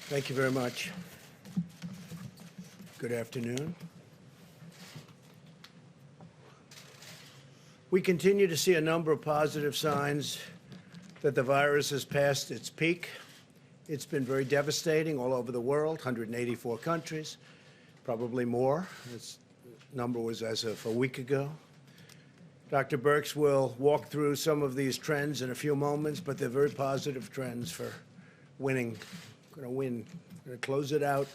Thank you very much. Good afternoon. We continue to see a number of positive signs that the virus has passed its peak. It's been very devastating all over the world, 184 countries, probably more. This number was as of a week ago. Dr. Birx will walk through some of these trends in a few moments, but they're very positive trends for winning. We're going to win. We're going to close it out.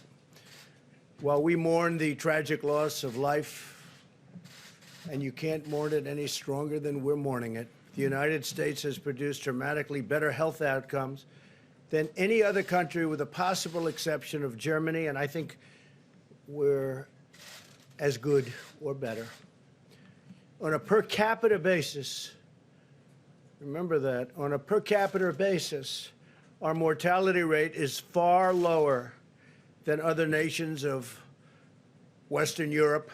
While we mourn the tragic loss of life, and you can't mourn it any stronger than we're mourning it, the United States has produced dramatically better health outcomes than any other country, with a possible exception of Germany, and I think we're as good or better. On a per capita basis, remember that, on a per capita basis, our mortality rate is far lower than other nations of Western Europe,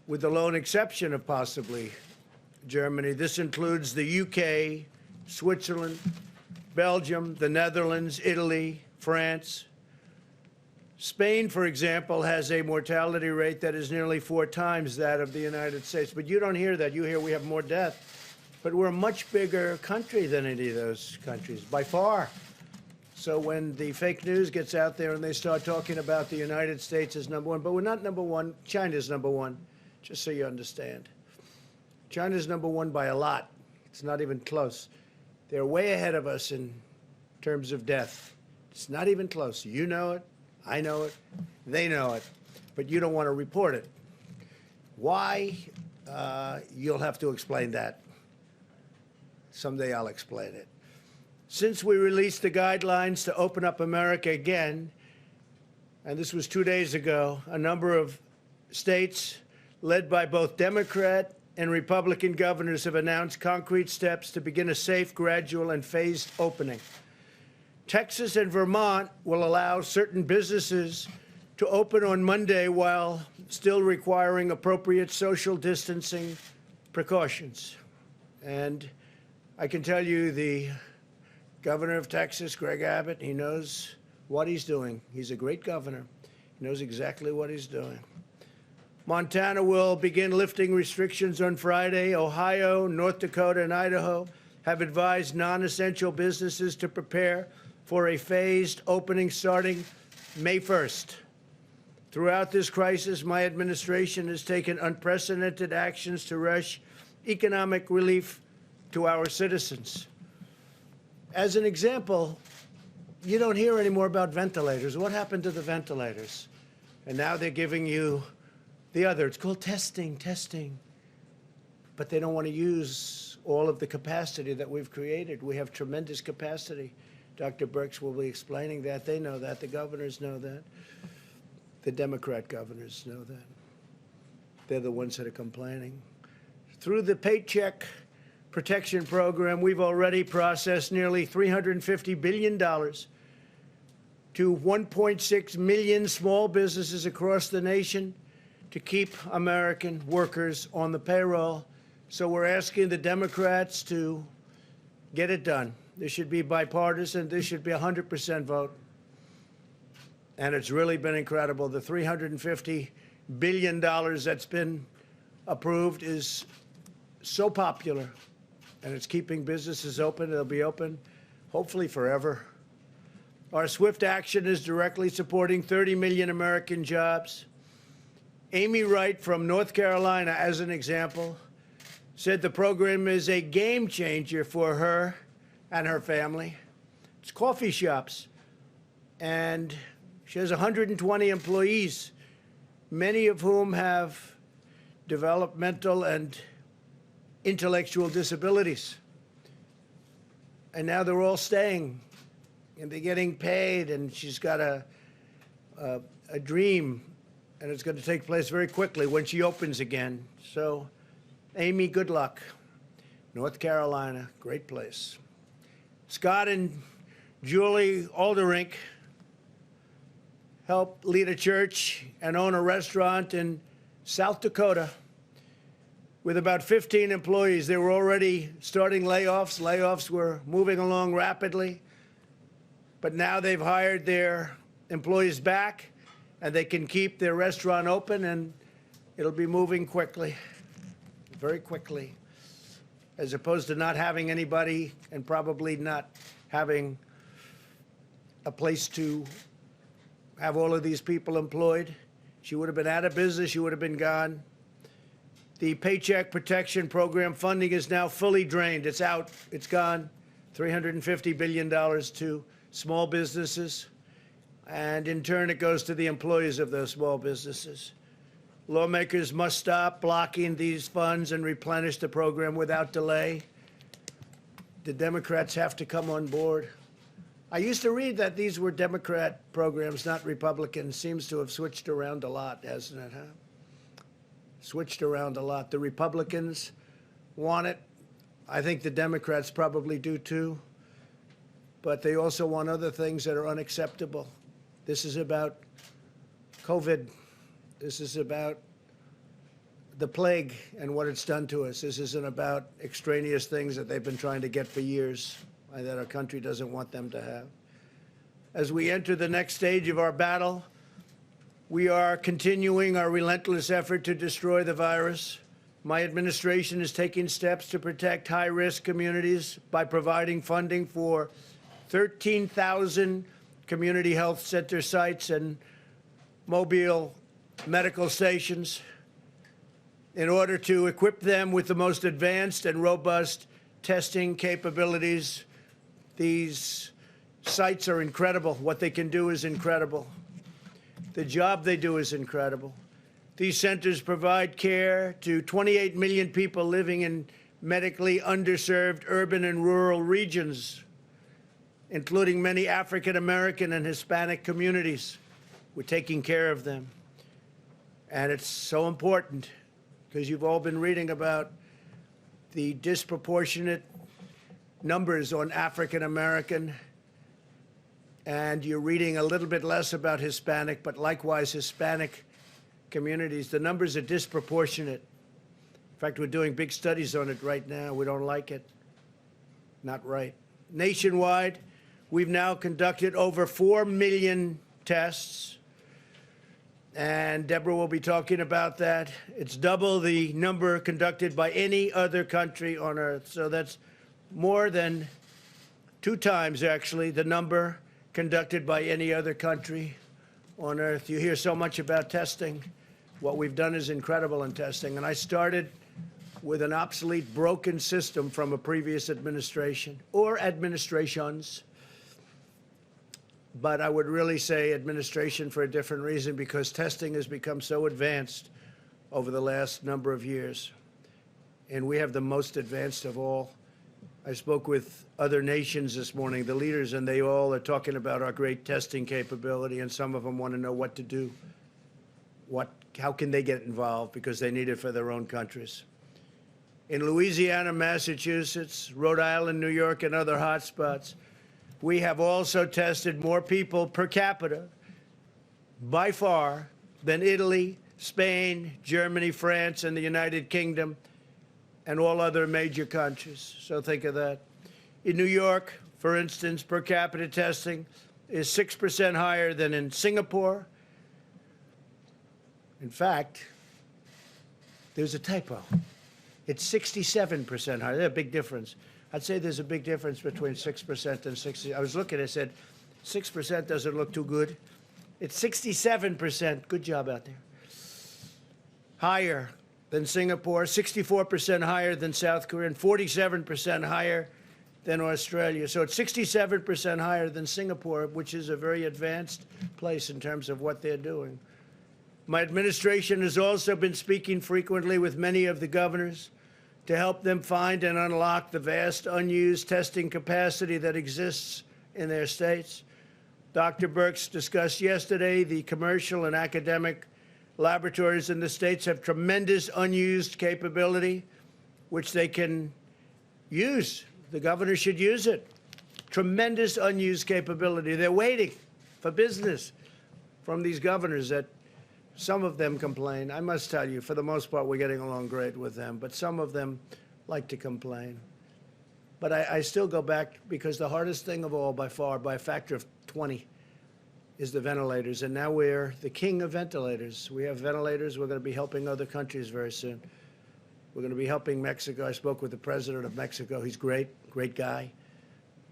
with the lone exception of possibly Germany. This includes the UK, Switzerland, Belgium, the Netherlands, Italy, France. Spain, for example, has a mortality rate that is nearly 4 times that of the United States. But you don't hear that. You hear we have more death. But we're a much bigger country than any of those countries, by far. So when the fake news gets out there and they start talking about the United States as number one, but we're not number one, China's number one, just so you understand. China's number one by a lot. It's not even close. They're way ahead of us in terms of death. It's not even close. You know it. I know it. They know it. But you don't want to report it. Why? You'll have to explain that. Someday I'll explain it. Since we released the guidelines to open up America again, and this was 2 days ago, a number of states led by both Democrat and Republican governors have announced concrete steps to begin a safe, gradual, and phased opening. Texas and Vermont will allow certain businesses to open on Monday while still requiring appropriate social distancing precautions. And I can tell you the governor of Texas, Greg Abbott, he knows what he's doing. He's a great governor. He knows exactly what he's doing. Montana will begin lifting restrictions on Friday. Ohio, North Dakota, and Idaho have advised non-essential businesses to prepare for a phased opening starting May 1st. Throughout this crisis, my administration has taken unprecedented actions to rush economic relief to our citizens. As an example, you don't hear any more about ventilators. What happened to the ventilators? And now they're giving you the other. It's called testing. But they don't want to use all of the capacity that we've created. We have tremendous capacity. Dr. Birx will be explaining that. They know that. The governors know that. The Democrat governors know that. They're the ones that are complaining. Through the Paycheck Protection Program, we've already processed nearly $350 billion to 1.6 million small businesses across the nation to keep American workers on the payroll. So we're asking the Democrats to get it done. This should be bipartisan. This should be 100% vote. And it's really been incredible. The $350 billion that's been approved is so popular, and it's keeping businesses open. They'll be open, hopefully, forever. Our swift action is directly supporting 30 million American jobs. Amy Wright from North Carolina, as an example, said the program is a game changer for her and her family. It's coffee shops, and she has 120 employees, many of whom have developmental and intellectual disabilities. And now they're all staying, and they're getting paid, and she's got a dream, and it's going to take place very quickly when she opens again. So, Amy, good luck. North Carolina, great place. Scott and Julie Alderink help lead a church and own a restaurant in South Dakota with about 15 employees. They were already starting layoffs. Layoffs were moving along rapidly. But now they've hired their employees back, and they can keep their restaurant open, and it'll be moving quickly, very quickly, as opposed to not having anybody and probably not having a place to have all of these people employed. She would have been out of business. She would have been gone. The Paycheck Protection Program funding is now fully drained. It's out. It's gone. $350 billion to small businesses. And in turn, it goes to the employees of those small businesses. Lawmakers must stop blocking these funds and replenish the program without delay. The Democrats have to come on board. I used to read that these were Democrat programs, not Republican. Seems to have switched around a lot, hasn't it, huh? Switched around a lot. The Republicans want it. I think the Democrats probably do too. But they also want other things that are unacceptable. This is about COVID. This is about the plague and what it's done to us. This isn't about extraneous things that they've been trying to get for years, that our country doesn't want them to have. As we enter the next stage of our battle, we are continuing our relentless effort to destroy the virus. My administration is taking steps to protect high-risk communities by providing funding for 13,000 community health center sites and mobile medical stations in order to equip them with the most advanced and robust testing capabilities. These sites are incredible. What they can do is incredible. The job they do is incredible. These centers provide care to 28 million people living in medically underserved urban and rural regions, including many African American and Hispanic communities. We're taking care of them. And it's so important because you've all been reading about the disproportionate numbers on African American, and you're reading a little bit less about Hispanic, but likewise Hispanic communities. The numbers are disproportionate. In fact, we're doing big studies on it right now. We don't like it. Not right. Nationwide, we've now conducted over 4 million tests, and Deborah will be talking about that. It's double the number conducted by any other country on Earth. So that's more than 2 times, actually, the number conducted by any other country on Earth. You hear so much about testing. What we've done is incredible in testing. And I started with an obsolete, broken system from a previous administration or administrations. But I would really say administration for a different reason, because testing has become so advanced over the last number of years. And we have the most advanced of all. I spoke with other nations this morning, the leaders, and they all are talking about our great testing capability, and some of them want to know what to do. How can they get involved, because they need it for their own countries. In Louisiana, Massachusetts, Rhode Island, New York, and other hotspots, we have also tested more people per capita, by far, than Italy, Spain, Germany, France, and the United Kingdom, and all other major countries. So think of that. In New York, for instance, per capita testing is 6% higher than in Singapore. In fact, there's a typo. It's 67% higher. There's a big difference. I'd say there's a big difference between 6% and 60%. I was looking, I said, 6% doesn't look too good. It's 67%. Good job out there. Higher than Singapore, 64% higher than South Korea, and 47% higher than Australia. So it's 67% higher than Singapore, which is a very advanced place in terms of what they're doing. My administration has also been speaking frequently with many of the governors to help them find and unlock the vast unused testing capacity that exists in their states. Dr. Birx discussed yesterday the commercial and academic laboratories in the states have tremendous unused capability, which they can use. The governor should use it. Tremendous unused capability. They're waiting for business from these governors that some of them complain. I must tell you, for the most part, we're getting along great with them, but some of them like to complain. But I still go back because the hardest thing of all, by far, by a factor of 20, is the ventilators. And now we're the king of ventilators. We have ventilators. We're going to be helping other countries very soon. We're going to be helping Mexico. I spoke with the president of Mexico. He's great, great guy.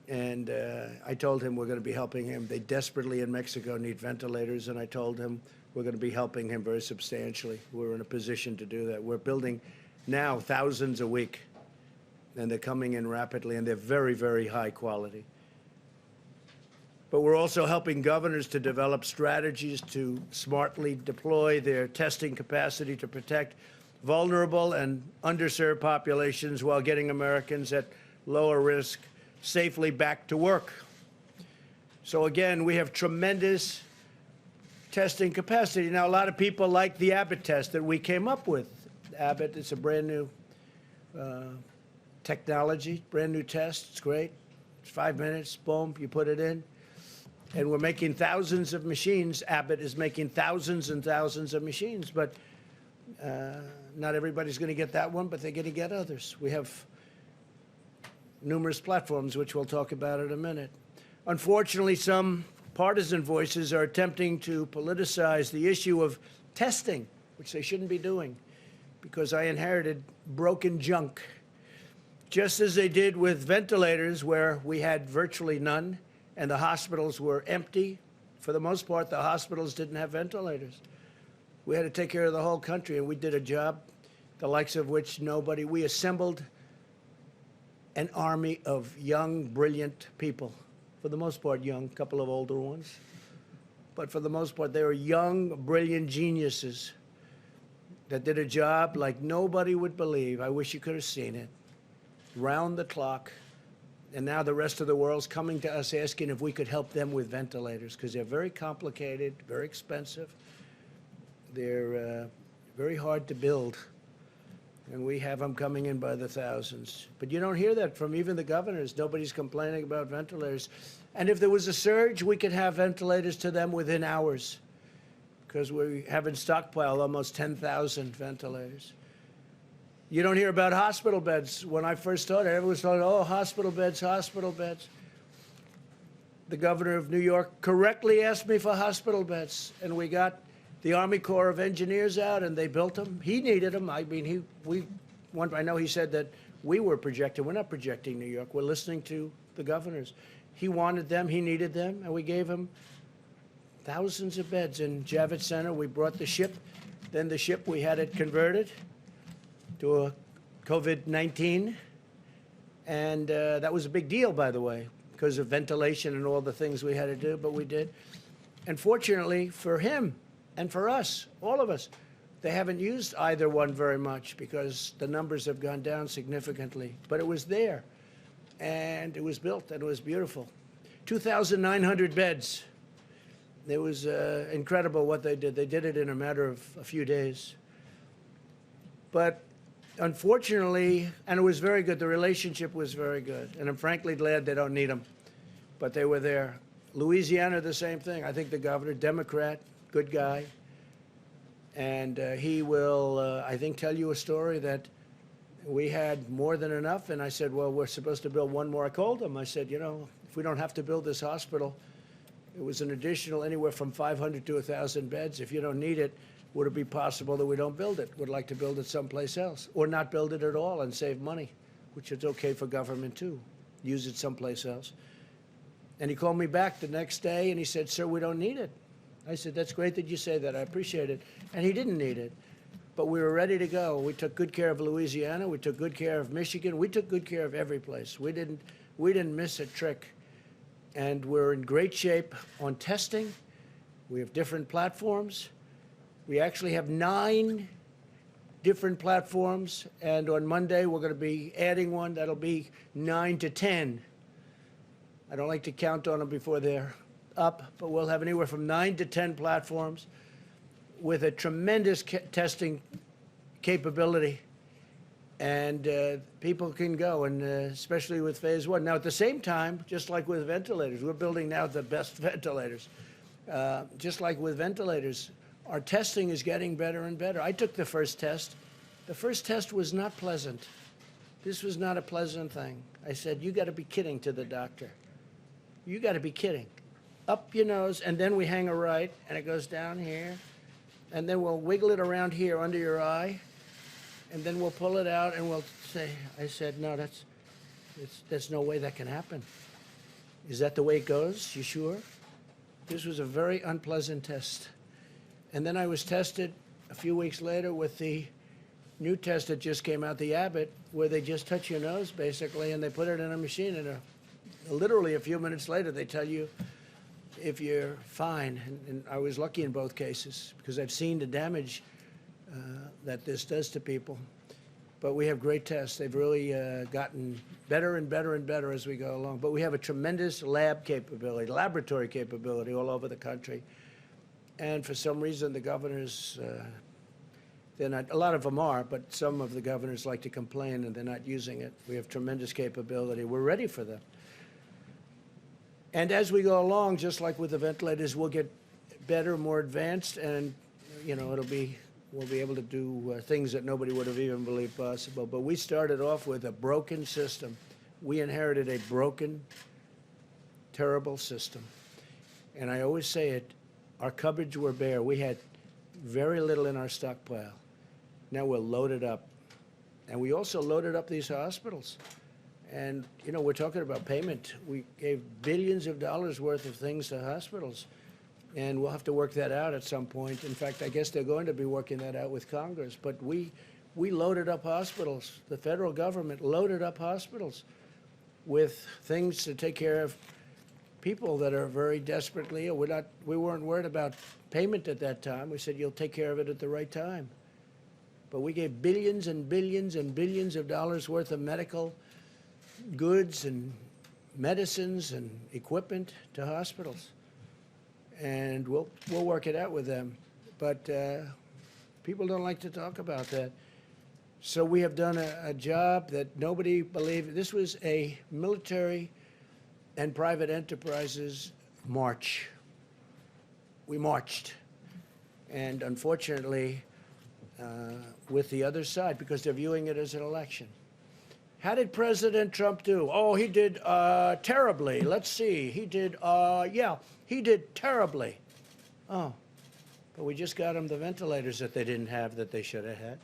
And I told him we're going to be helping him. They desperately in Mexico need ventilators. And I told him we're going to be helping him very substantially. We're in a position to do that. We're building now thousands a week. And they're coming in rapidly, and they're very, very high quality. But we're also helping governors to develop strategies to smartly deploy their testing capacity to protect vulnerable and underserved populations while getting Americans at lower risk safely back to work. So again, we have tremendous testing capacity. Now, a lot of people like the Abbott test that we came up with. Abbott, it's a brand new technology, brand new test. It's great. It's 5 minutes, boom, you put it in. And we're making thousands of machines. Abbott is making thousands and thousands of machines. But not everybody's going to get that one, but they're going to get others. We have numerous platforms, which we'll talk about in a minute. Unfortunately, some partisan voices are attempting to politicize the issue of testing, which they shouldn't be doing, because I inherited broken junk. Just as they did with ventilators, where we had virtually none, and the hospitals were empty. For the most part, the hospitals didn't have ventilators. We had to take care of the whole country, and we did a job, the likes of which nobody. We assembled an army of young, brilliant people. For the most part, young, a couple of older ones. But for the most part, they were young, brilliant geniuses that did a job like nobody would believe. I wish you could have seen it. Round the clock. And now the rest of the world's coming to us asking if we could help them with ventilators, because they're very complicated, very expensive. They're very hard to build. And we have them coming in by the thousands. But you don't hear that from even the governors. Nobody's complaining about ventilators. And if there was a surge, we could have ventilators to them within hours, because we have in stockpile almost 10,000 ventilators. You don't hear about hospital beds. When I first started, everyone thought, oh, hospital beds, hospital beds. The governor of New York correctly asked me for hospital beds, and we got the Army Corps of Engineers out, and they built them. He needed them. I mean, I know he said that we were projecting. We're not projecting New York. We're listening to the governors. He wanted them. He needed them, and we gave him thousands of beds. In Javits Center, we brought the ship. Then the ship, we had it converted to a COVID-19, and that was a big deal, by the way, because of ventilation and all the things we had to do, but we did. And fortunately for him and for us, all of us, they haven't used either one very much because the numbers have gone down significantly. But it was there, and it was built, and it was beautiful. 2,900 beds. It was incredible what they did. They did it in a matter of a few days. But unfortunately, and it was very good, the relationship was very good. And I'm frankly glad they don't need them, but they were there. Louisiana, the same thing. I think the governor, Democrat, good guy. And he will, I think, tell you a story that we had more than enough. And I said, well, we're supposed to build one more. I called him. I said, you know, if we don't have to build this hospital, it was an additional anywhere from 500 to 1,000 beds. If you don't need it, would it be possible that we don't build it? Would like to build it someplace else, or not build it at all and save money, which is okay for government too. Use it someplace else. And he called me back the next day and he said, sir, we don't need it. I said, that's great that you say that. I appreciate it. And he didn't need it. But we were ready to go. We took good care of Louisiana. We took good care of Michigan. We took good care of every place. We didn't miss a trick. And we're in great shape on testing. We have different platforms. We actually have 9 different platforms, and on Monday we're going to be adding one that'll be 9 to 10. I don't like to count on them before they're up, but we'll have anywhere from 9 to 10 platforms with a tremendous testing capability, and people can go, and especially with phase 1. Now, at the same time, just like with ventilators, we're building now the best ventilators. Just like with ventilators, our testing is getting better and better. I took the first test. The first test was not pleasant. This was not a pleasant thing. I said, you got to be kidding, to the doctor. You got to be kidding. Up your nose, and then we hang a right, and it goes down here, and then we'll wiggle it around here under your eye, and then we'll pull it out, and we'll say, I said, no, there's no way that can happen. Is that the way it goes? You sure? This was a very unpleasant test. And then I was tested a few weeks later with the new test that just came out, the Abbott, where they just touch your nose, basically, and they put it in a machine, and literally a few minutes later, they tell you if you're fine. And I was lucky in both cases, because I've seen the damage that this does to people. But we have great tests. They've really gotten better and better and better as we go along. But we have a tremendous lab capability, laboratory capability all over the country. And for some reason, the governors, they're not, a lot of them are, but some of the governors like to complain and they're not using it. We have tremendous capability. We're ready for them. And as we go along, just like with the ventilators, we'll get better, more advanced, and, you know, we'll be able to do things that nobody would have even believed possible. But we started off with a broken system. We inherited a broken, terrible system. And I always say it, our cupboards were bare. We had very little in our stockpile. Now we're loaded up. And we also loaded up these hospitals. And, you know, we're talking about payment. We gave billions of dollars worth of things to hospitals. And we'll have to work that out at some point. In fact, I guess they're going to be working that out with Congress. But we loaded up hospitals. The federal government loaded up hospitals with things to take care of people that are very desperately ill. We weren't worried about payment at that time. We said, you'll take care of it at the right time. But we gave billions and billions and billions of dollars worth of medical goods and medicines and equipment to hospitals. And we'll work it out with them. But people don't like to talk about that. So we have done a job that nobody believed. This was a military and private enterprises march. We marched. And unfortunately, with the other side, because they're viewing it as an election. How did President Trump do? Oh, he did terribly. Let's see. He did, yeah, he did terribly. Oh, but we just got him the ventilators that they didn't have that they should have had.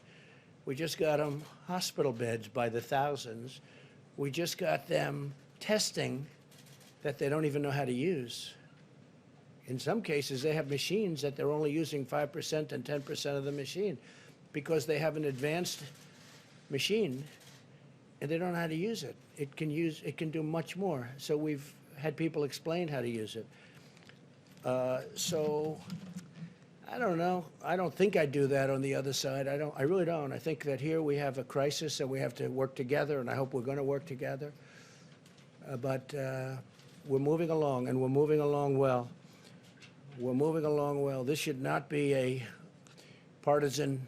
We just got them hospital beds by the thousands. We just got them testing that they don't even know how to use. In some cases, they have machines that they're only using 5% and 10% of the machine because they have an advanced machine and they don't know how to use it. It can do much more. So we've had people explain how to use it. So I don't know. I don't think I'd do that on the other side. I really don't. I think that here we have a crisis and we have to work together, and I hope we're going to work together. But we're moving along, and we're moving along well. We're moving along well. This should not be a partisan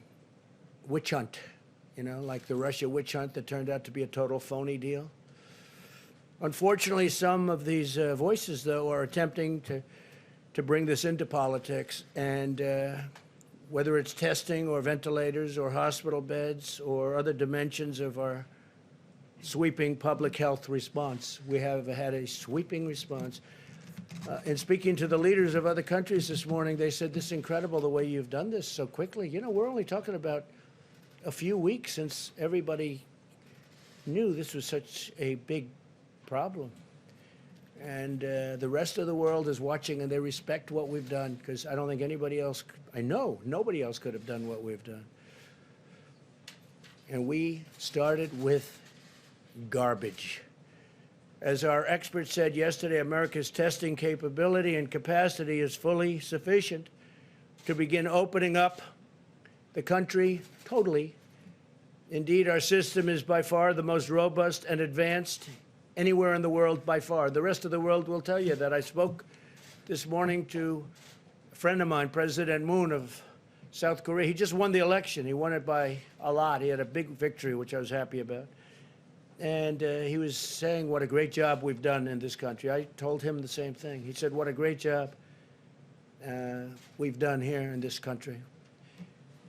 witch hunt, you know, like the Russia witch hunt that turned out to be a total phony deal. Unfortunately, some of these voices, though, are attempting to bring this into politics, and whether it's testing or ventilators or hospital beds or other dimensions of our sweeping public health response. We have had a sweeping response. In speaking to the leaders of other countries this morning, they said, this is incredible the way you've done this so quickly. You know, we're only talking about a few weeks since everybody knew this was such a big problem. And the rest of the world is watching, and they respect what we've done, because I don't think anybody else, I know nobody else could have done what we've done. And we started with garbage. As our expert said yesterday, America's testing capability and capacity is fully sufficient to begin opening up the country totally. Indeed, our system is by far the most robust and advanced anywhere in the world by far. The rest of the world will tell you that. I spoke this morning to a friend of mine, President Moon of South Korea. He just won the election. He won it by a lot. He had a big victory, which I was happy about. And he was saying what a great job we've done in this country. I told him the same thing. He said, what a great job we've done here in this country.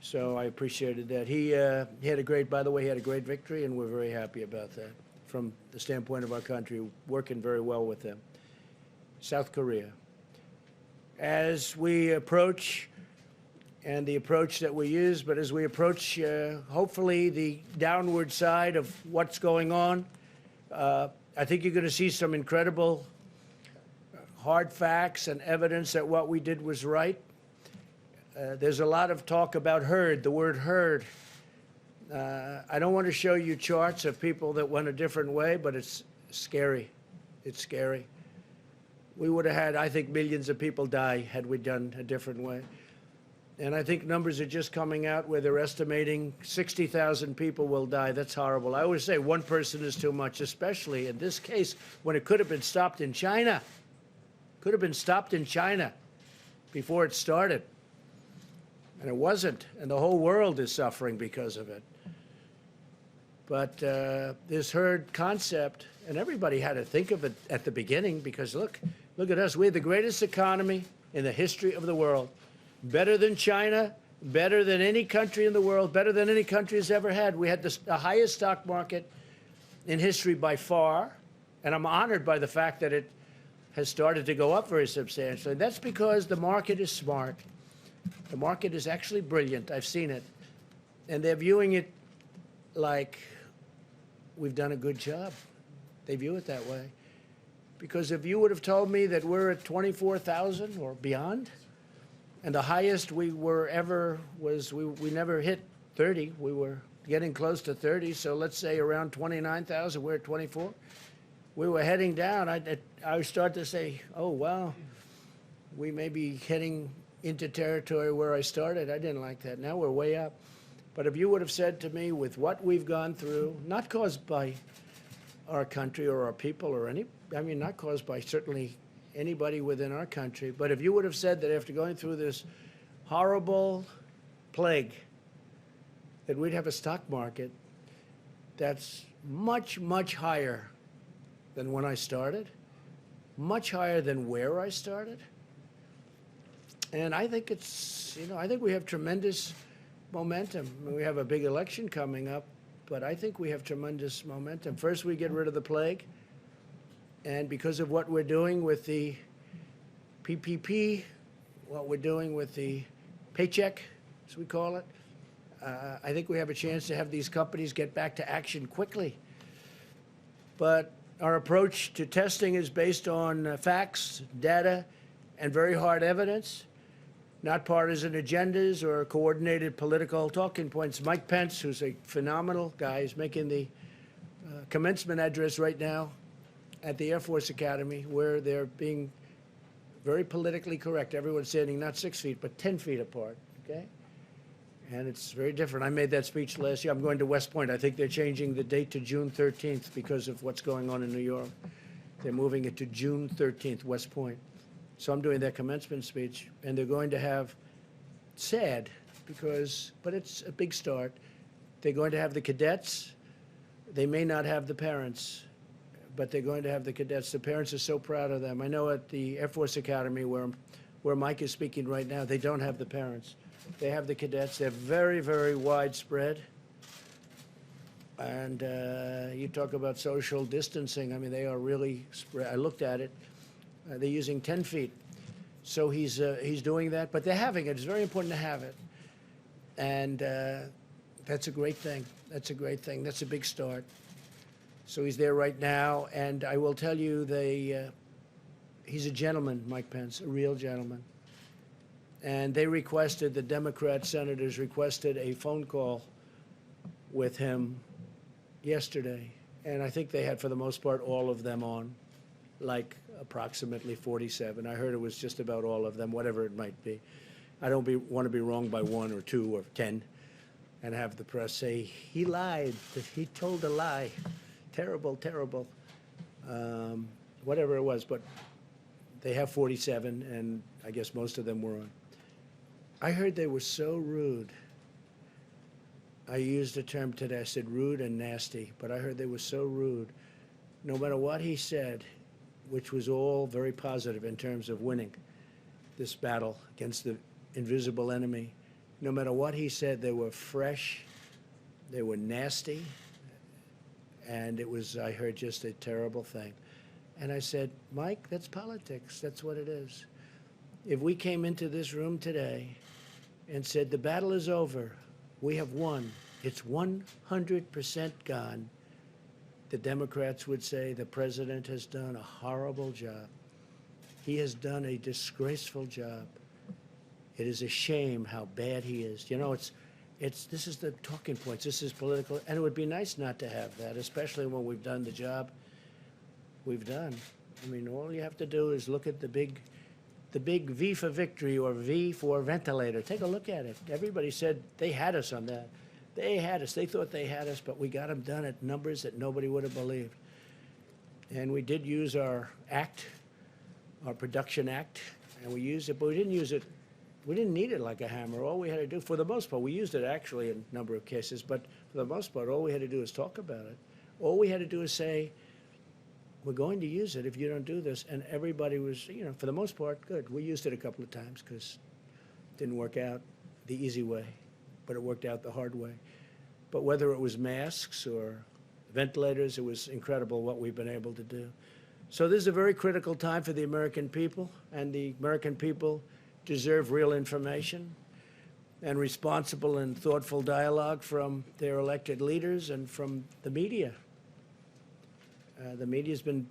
So I appreciated that. He had a great, by the way, he had a great victory, and we're very happy about that from the standpoint of our country, working very well with them. South Korea. As we approach, and the approach that we use, but as we approach, hopefully, the downward side of what's going on, I think you're going to see some incredible hard facts and evidence that what we did was right. There's a lot of talk about herd, the word herd. I don't want to show you charts of people that went a different way, but it's scary. It's scary. We would have had, I think, millions of people die had we done a different way. And I think numbers are just coming out where they're estimating 60,000 people will die. That's horrible. I always say one person is too much, especially in this case when it could have been stopped in China. Could have been stopped in China before it started. And it wasn't. And the whole world is suffering because of it. But this herd concept, and everybody had to think of it at the beginning because look at us. We have the greatest economy in the history of the world. Better than China, better than any country in the world, better than any country has ever had. We had the highest stock market in history by far, and I'm honored by the fact that it has started to go up very substantially. And that's because the market is smart. The market is actually brilliant. I've seen it. And they're viewing it like we've done a good job. They view it that way. Because if you would have told me that we're at 24,000 or beyond, and the highest we were ever was, we never hit 30. We were getting close to 30. So let's say around 29,000, we're at 24. We were heading down. I would start to say, oh, wow, we may be heading into territory where I started. I didn't like that. Now we're way up. But if you would have said to me, with what we've gone through, not caused by our country or our people or not caused by certainly anybody within our country, but if you would have said that after going through this horrible plague, that we'd have a stock market that's much, much higher than when I started, much higher than where I started. And I think it's, I think we have tremendous momentum. We have a big election coming up, but I think we have tremendous momentum. First, we get rid of the plague. And because of what we're doing with the PPP, what we're doing with the paycheck, as we call it, I think we have a chance to have these companies get back to action quickly. But our approach to testing is based on facts, data, and very hard evidence, not partisan agendas or coordinated political talking points. Mike Pence, who's a phenomenal guy, is making the commencement address right now at the Air Force Academy, where they're being very politically correct. Everyone's standing not 6 feet, but 10 feet apart, okay? And it's very different. I made that speech last year. I'm going to West Point. I think they're changing the date to June 13th because of what's going on in New York. They're moving it to June 13th, West Point. So I'm doing that commencement speech, and they're going to have, sad, but it's a big start. They're going to have the cadets. They may not have the parents, but they're going to have the cadets. The parents are so proud of them. I know at the Air Force Academy, where Mike is speaking right now, they don't have the parents. They have the cadets. They're very, very widespread. And you talk about social distancing. I mean, they are really spread. I looked at it. They're using 10 feet. So he's doing that. But they're having it. It's very important to have it. And that's a great thing. That's a great thing. That's a big start. So he's there right now. And I will tell you, he's a gentleman, Mike Pence, a real gentleman. And the Democrat senators requested a phone call with him yesterday. And I think they had, for the most part, all of them on, like approximately 47. I heard it was just about all of them, whatever it might be. I don't want to be wrong by 1 or 2 or 10 and have the press say, he lied, he told a lie. Terrible, terrible. Whatever it was, but they have 47, and I guess most of them were on. I heard they were so rude. I used a term today. I said rude and nasty, but I heard they were so rude. No matter what he said, which was all very positive in terms of winning this battle against the invisible enemy, No matter what he said, they were fresh, they were nasty, and it was, I heard, just a terrible thing. And I said, Mike, that's politics. That's what it is. If we came into this room today and said, the battle is over, we have won, it's 100% gone, the Democrats would say the president has done a horrible job. He has done a disgraceful job. It is a shame how bad he is. You know, this is the talking points. This is political, and it would be nice not to have that, especially when we've done the job we've done. I mean, all you have to do is look at the big V for victory or V for ventilator. Take a look at it. Everybody said they had us on that. They had us. They thought they had us, but we got them done at numbers that nobody would have believed. And we did use our act, our production act, and we used it, but we didn't use it. We didn't need it like a hammer. All we had to do, for the most part, we used it actually in a number of cases, but for the most part, all we had to do is talk about it. All we had to do is say, we're going to use it if you don't do this. And everybody was, you know, for the most part, good. We used it a couple of times because it didn't work out the easy way, but it worked out the hard way. But whether it was masks or ventilators, it was incredible what we've been able to do. So this is a very critical time for the American people, and the American people deserve real information and responsible and thoughtful dialogue from their elected leaders and from the media. The media's been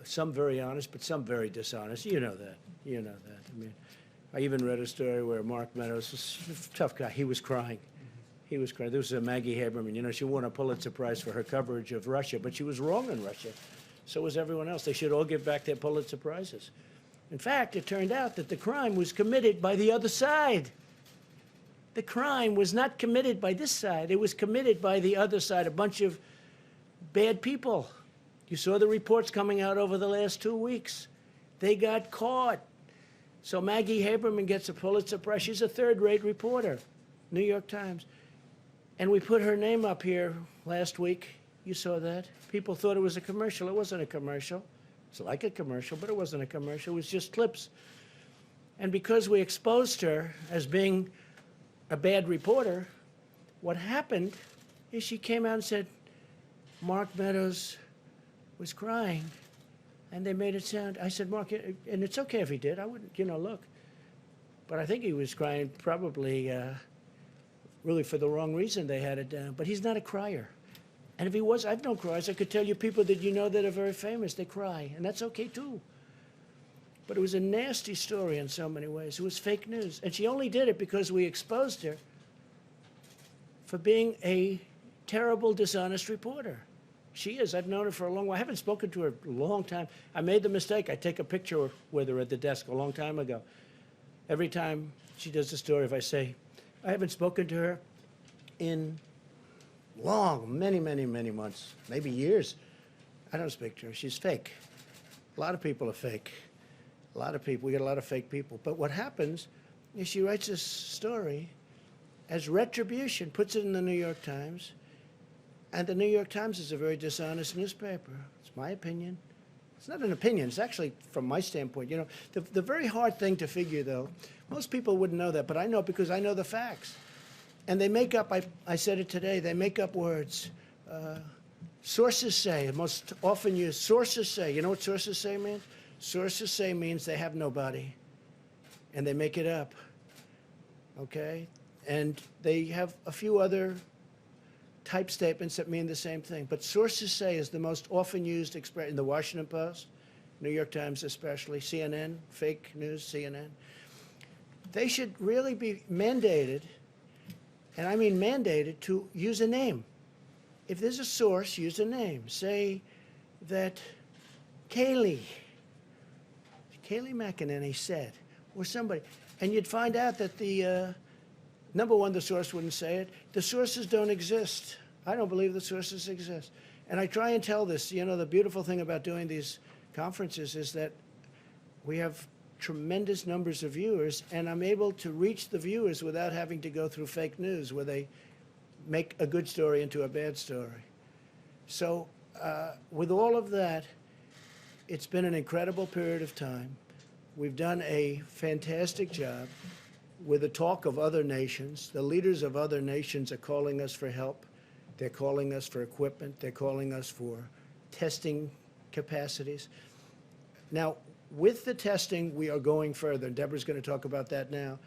some very honest, but some very dishonest. You know that. You know that. I mean, I even read a story where Mark Meadows was a tough guy. He was crying. He was crying. There was a Maggie Haberman. You know, she won a Pulitzer Prize for her coverage of Russia, but she was wrong in Russia. So was everyone else. They should all give back their Pulitzer Prizes. In fact, it turned out that the crime was committed by the other side. The crime was not committed by this side. It was committed by the other side, a bunch of bad people. You saw the reports coming out over the last 2 weeks. They got caught. So Maggie Haberman gets a Pulitzer Prize. She's a third-rate reporter, New York Times. And we put her name up here last week. You saw that. People thought it was a commercial. It wasn't a commercial. It's like a commercial, but it wasn't a commercial. It was just clips. And because we exposed her as being a bad reporter, what happened is she came out and said, Mark Meadows was crying, and they made it sound. I said, Mark, and it's okay if he did. I wouldn't, you know, look. But I think he was crying probably really for the wrong reason they had it down. But he's not a crier. And if he was, I've known criers. I could tell you people that you know that are very famous, they cry, and that's okay too. But it was a nasty story in so many ways. It was fake news. And she only did it because we exposed her for being a terrible, dishonest reporter. She is. I've known her for a long while. I haven't spoken to her a long time. I made the mistake. I take a picture with her at the desk a long time ago. Every time she does a story, if I say, I haven't spoken to her in many, many, many months, maybe years, I don't speak to her. She's fake. A lot of people are fake. A lot of people. We get a lot of fake people. But what happens is she writes this story as retribution, puts it in the New York Times, and the New York Times is a very dishonest newspaper. It's my opinion. It's not an opinion. It's actually, from my standpoint, you know, the very hard thing to figure, though, most people wouldn't know that, but I know because I know the facts. And they make up, I said it today, they make up words. Sources say, most often used, sources say. You know what sources say means? Sources say means they have nobody, and they make it up, okay? And they have a few other type statements that mean the same thing. But sources say is the most often used expression in the Washington Post, New York Times especially, CNN, fake news, CNN. They should really be mandated, and I mean mandated, to use a name. If there's a source, use a name. Say that Kayleigh McEnany said, or somebody. And you'd find out that the, number one, the source wouldn't say it. The sources don't exist. I don't believe the sources exist. And I try and tell this. You know, the beautiful thing about doing these conferences is that we have tremendous numbers of viewers, and I'm able to reach the viewers without having to go through fake news where they make a good story into a bad story. So with all of that, it's been an incredible period of time. We've done a fantastic job. with the talk of other nations. The leaders of other nations are calling us for help. They're calling us for equipment. They're calling us for testing capacities. Now, with the testing, we are going further. Deborah's going to talk about that now.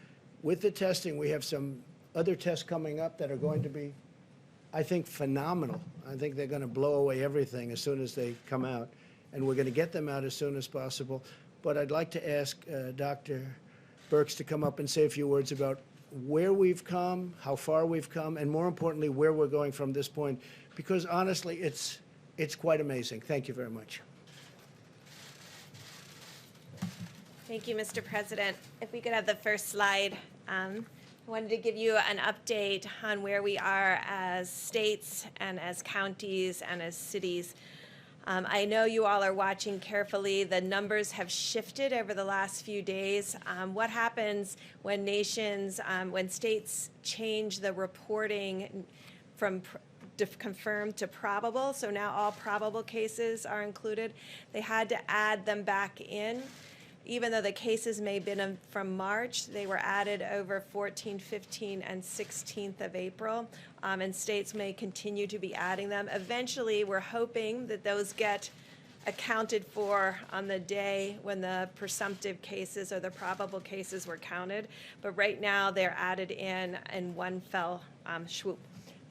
With the testing, we have some other tests coming up that are going to be, I think, phenomenal. I think they're going to blow away everything as soon as they come out, and we're going to get them out as soon as possible. But I'd like to ask Dr. Birx to come up and say a few words about where we've come, how far we've come, and more importantly, where we're going from this point, because honestly, it's quite amazing. Thank you very much. Thank you, Mr. President. If we could have the first slide. I wanted to give you an update on where we are as states and as counties and as cities. I know you all are watching carefully. The numbers have shifted over the last few days. What happens when when states change the reporting from confirmed to probable, so now all probable cases are included, they had to add them back in. Even though the cases may have been from March, they were added over 14th, 15th, and 16th of April, and states may continue to be adding them. Eventually, we're hoping that those get accounted for on the day when the presumptive cases or the probable cases were counted, but right now they're added in one fell swoop.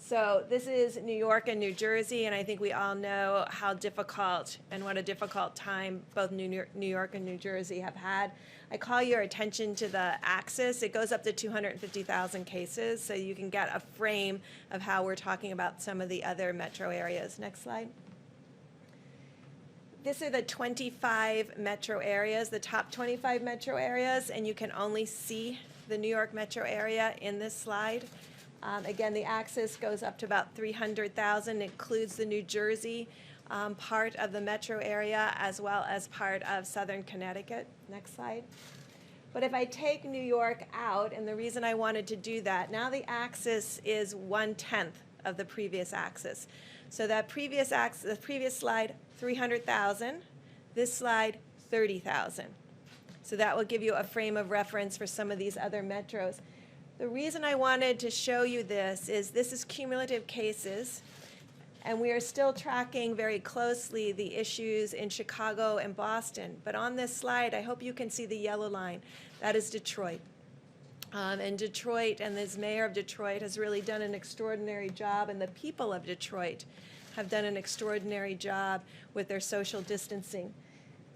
So this is New York and New Jersey, and I think we all know how difficult and what a difficult time both New York and New Jersey have had. I call your attention to the axis. It goes up to 250,000 cases, so you can get a frame of how we're talking about some of the other metro areas. Next slide. These are the 25 metro areas, the top 25 metro areas, and you can only see the New York metro area in this slide. Again, the axis goes up to about 300,000, includes the New Jersey part of the metro area as well as part of southern Connecticut. Next slide. But if I take New York out, and the reason I wanted to do that, now the axis is 1/10 of the previous axis. So that previous axis, the previous slide, 300,000. This slide, 30,000. So that will give you a frame of reference for some of these other metros. The reason I wanted to show you this is cumulative cases, and we are still tracking very closely the issues in Chicago and Boston. But on this slide, I hope you can see the yellow line. That is Detroit. And Detroit and this mayor of Detroit has really done an extraordinary job, and the people of Detroit have done an extraordinary job with their social distancing.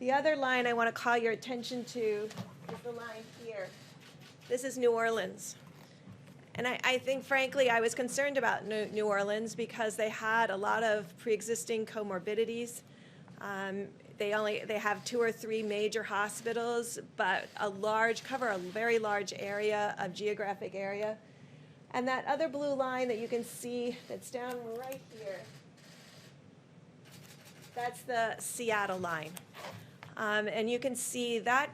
The other line I want to call your attention to is the line here. This is New Orleans. And I think, frankly, I was concerned about New Orleans because they had a lot of pre-existing comorbidities. They have 2 or 3 major hospitals, but cover a very large area of geographic area. And that other blue line that you can see that's down right here, that's the Seattle line. And you can see that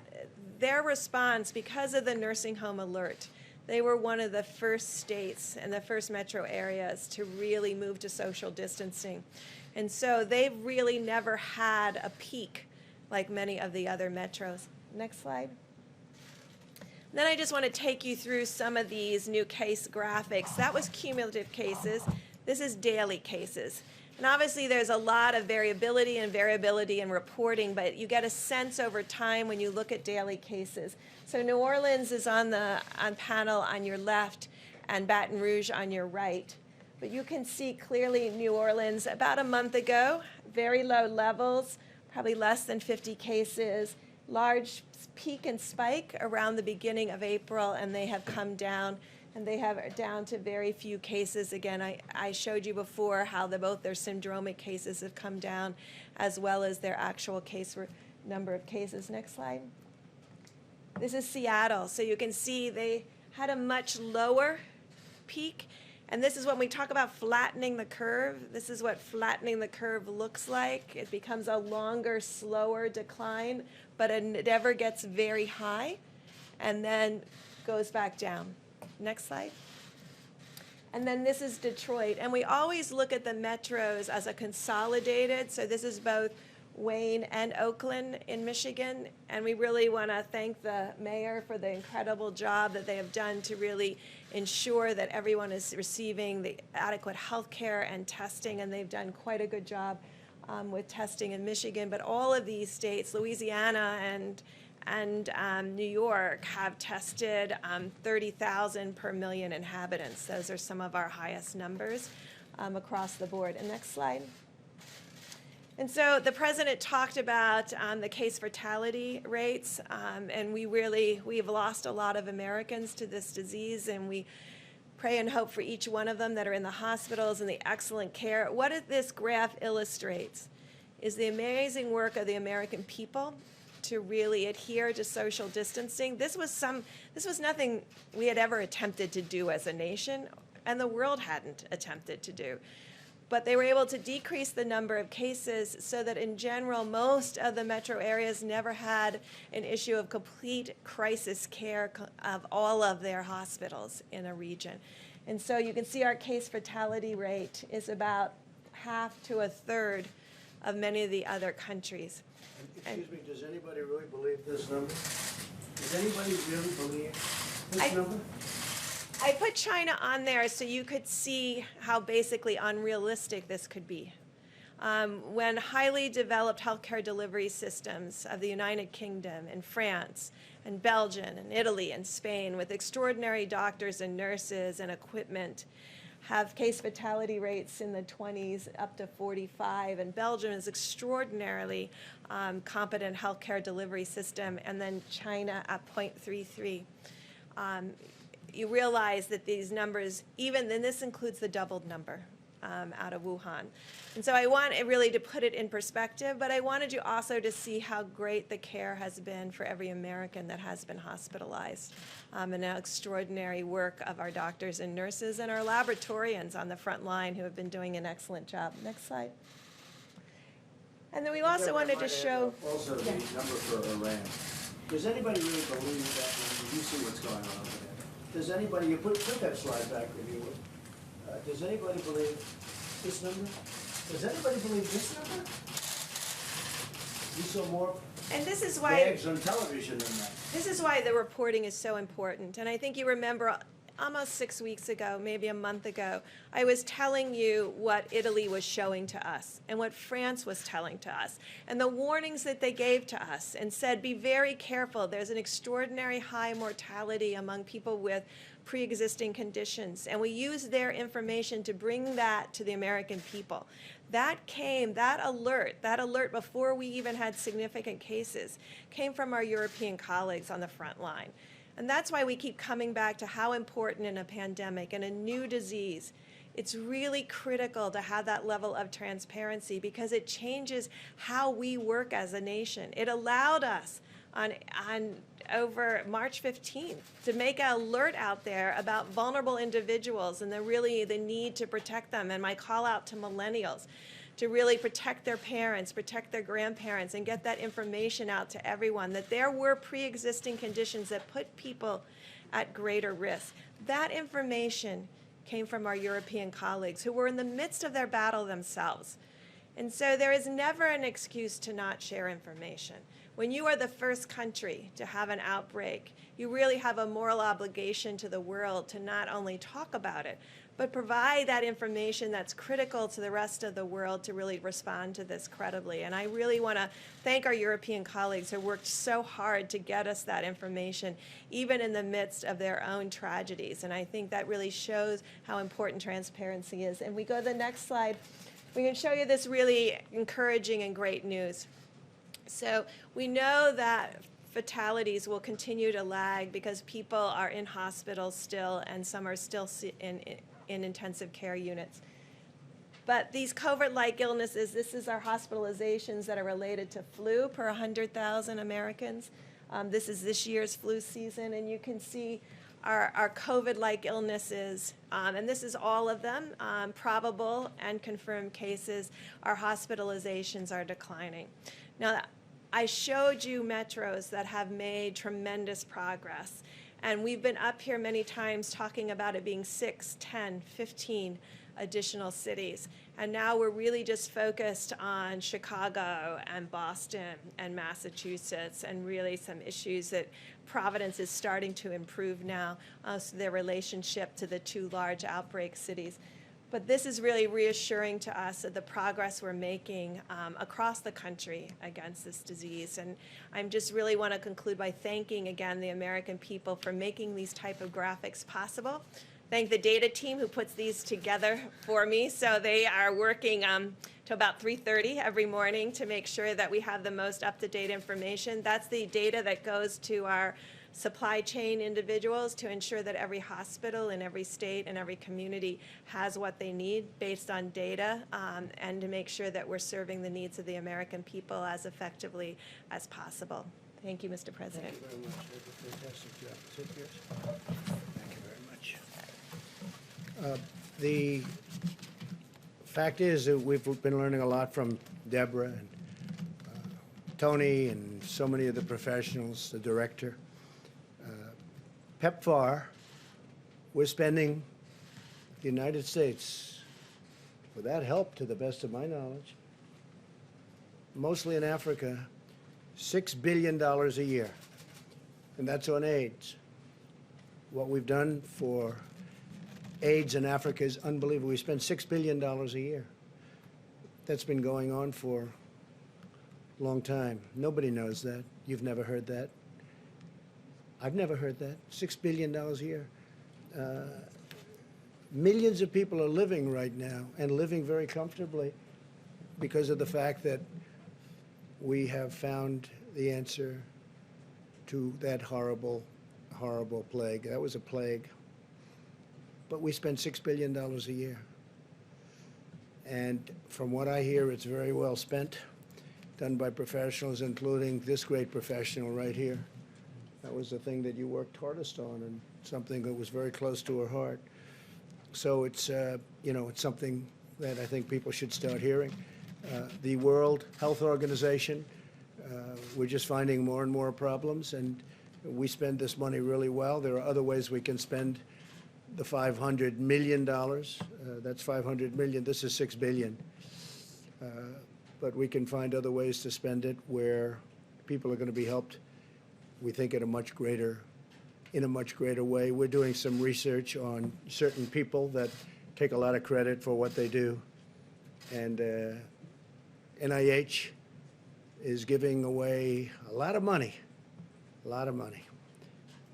their response, because of the nursing home alert, they were one of the first states and the first metro areas to really move to social distancing. And so they've really never had a peak like many of the other metros. Next slide. Then I just want to take you through some of these new case graphics. That was cumulative cases. This is daily cases. And obviously there's a lot of variability in reporting, but you get a sense over time when you look at daily cases. So New Orleans is on panel on your left and Baton Rouge on your right. But you can see clearly New Orleans about a month ago, very low levels, probably less than 50 cases, large peak and spike around the beginning of April, and they have come down. And they have down to very few cases. Again, I showed you before how both their syndromic cases have come down as well as their actual number of cases. Next slide. This is Seattle. So you can see they had a much lower peak. And this is when we talk about flattening the curve. This is what flattening the curve looks like. It becomes a longer, slower decline, but it never gets very high and then goes back down. Next slide. And then this is Detroit. And we always look at the metros as a consolidated. So this is both Wayne, and Oakland in Michigan. And we really want to thank the mayor for the incredible job that they have done to really ensure that everyone is receiving the adequate health care and testing. And they've done quite a good job with testing in Michigan. But all of these states, Louisiana and New York, have tested 30,000 per million inhabitants. Those are some of our highest numbers across the board. And next slide. And so the president talked about the case fatality rates, and we've lost a lot of Americans to this disease, and we pray and hope for each one of them that are in the hospitals and the excellent care. What this graph illustrates is the amazing work of the American people to really adhere to social distancing. This was nothing we had ever attempted to do as a nation, and the world hadn't attempted to do. But they were able to decrease the number of cases so that in general, most of the metro areas never had an issue of complete crisis care of all of their hospitals in a region. And so you can see our case fatality rate is about half to a third of many of the other countries. Excuse me, does anybody really believe this number? Does anybody really believe this number? I put China on there so you could see how basically unrealistic this could be. When highly developed healthcare delivery systems of the United Kingdom and France and Belgium and Italy and Spain with extraordinary doctors and nurses and equipment have case fatality rates in the 20s up to 45, and Belgium is extraordinarily competent healthcare delivery system, and then China at 0.33. You realize that these numbers, then this includes the doubled number out of Wuhan. And so I want it really to put it in perspective, but I wanted you also to see how great the care has been for every American that has been hospitalized, and the extraordinary work of our doctors and nurses and our laboratorians on the front line who have been doing an excellent job. Next slide. And then we also wanted to show... Also the number for Iran. Does anybody really believe that number? You see what's going on over there. Does anybody, you put that slide back if you would. Does anybody believe this number? Does anybody believe this number? You saw more and this is why bags on television than that. This is why the reporting is so important. And I think you remember almost 6 weeks ago, maybe a month ago, I was telling you what Italy was showing to us and what France was telling to us and the warnings that they gave to us and said, be very careful. There's an extraordinary high mortality among people with pre-existing conditions. And we used their information to bring that to the American people. That alert before we even had significant cases, came from our European colleagues on the front line. And that's why we keep coming back to how important in a pandemic and a new disease, it's really critical to have that level of transparency because it changes how we work as a nation. It allowed us on over March 15th to make an alert out there about vulnerable individuals and the need to protect them. And my call out to millennials to really protect their parents, protect their grandparents, and get that information out to everyone, that there were pre-existing conditions that put people at greater risk. That information came from our European colleagues who were in the midst of their battle themselves. And so there is never an excuse to not share information. When you are the first country to have an outbreak, you really have a moral obligation to the world to not only talk about it, but provide that information that's critical to the rest of the world to really respond to this credibly. And I really want to thank our European colleagues who worked so hard to get us that information, even in the midst of their own tragedies. And I think that really shows how important transparency is. And we go to the next slide. We can show you this really encouraging and great news. So we know that fatalities will continue to lag because people are in hospitals still, and some are still in intensive care units. But these COVID-like illnesses, this is our hospitalizations that are related to flu per 100,000 Americans. This is this year's flu season, and you can see our COVID-like illnesses, and this is all of them, probable and confirmed cases. Our hospitalizations are declining. Now, I showed you metros that have made tremendous progress. And we've been up here many times talking about it being 6, 10, 15 additional cities. And now we're really just focused on Chicago and Boston and Massachusetts, and really some issues that Providence is starting to improve now, so their relationship to the two large outbreak cities. But this is really reassuring to us of the progress we're making across the country against this disease. And I just really want to conclude by thanking again the American people for making these type of graphics possible. Thank the data team who puts these together for me. So they are working till about 3:30 every morning to make sure that we have the most up-to-date information. That's the data that goes to our supply chain individuals to ensure that every hospital in every state and every community has what they need based on data, and to make sure that we're serving the needs of the American people as effectively as possible. Thank you, Mr. President. Thank you very much. You did a fantastic job. Sit here. Thank you very much. The fact is that we've been learning a lot from Deborah and Tony and so many of the professionals, the director. PEPFAR, we're spending the United States, without help to the best of my knowledge, mostly in Africa, $6 billion a year. And that's on AIDS. What we've done for AIDS in Africa is unbelievable. We spend $6 billion a year. That's been going on for a long time. Nobody knows that. You've never heard that. I've never heard that. $6 billion a year. Millions of people are living right now, and living very comfortably, because of the fact that we have found the answer to that horrible, horrible plague. That was a plague. But we spend $6 billion a year. And from what I hear, it's very well spent, done by professionals, including this great professional right here. That was the thing that you worked hardest on, and something that was very close to her heart. So it's, it's something that I think people should start hearing. The World Health Organization, we're just finding more and more problems, and we spend this money really well. There are other ways we can spend the $500 million. That's $500 million. This is $6 billion. But we can find other ways to spend it where people are going to be helped, we think, in a much greater way. We're doing some research on certain people that take a lot of credit for what they do. And NIH is giving away a lot of money, a lot of money.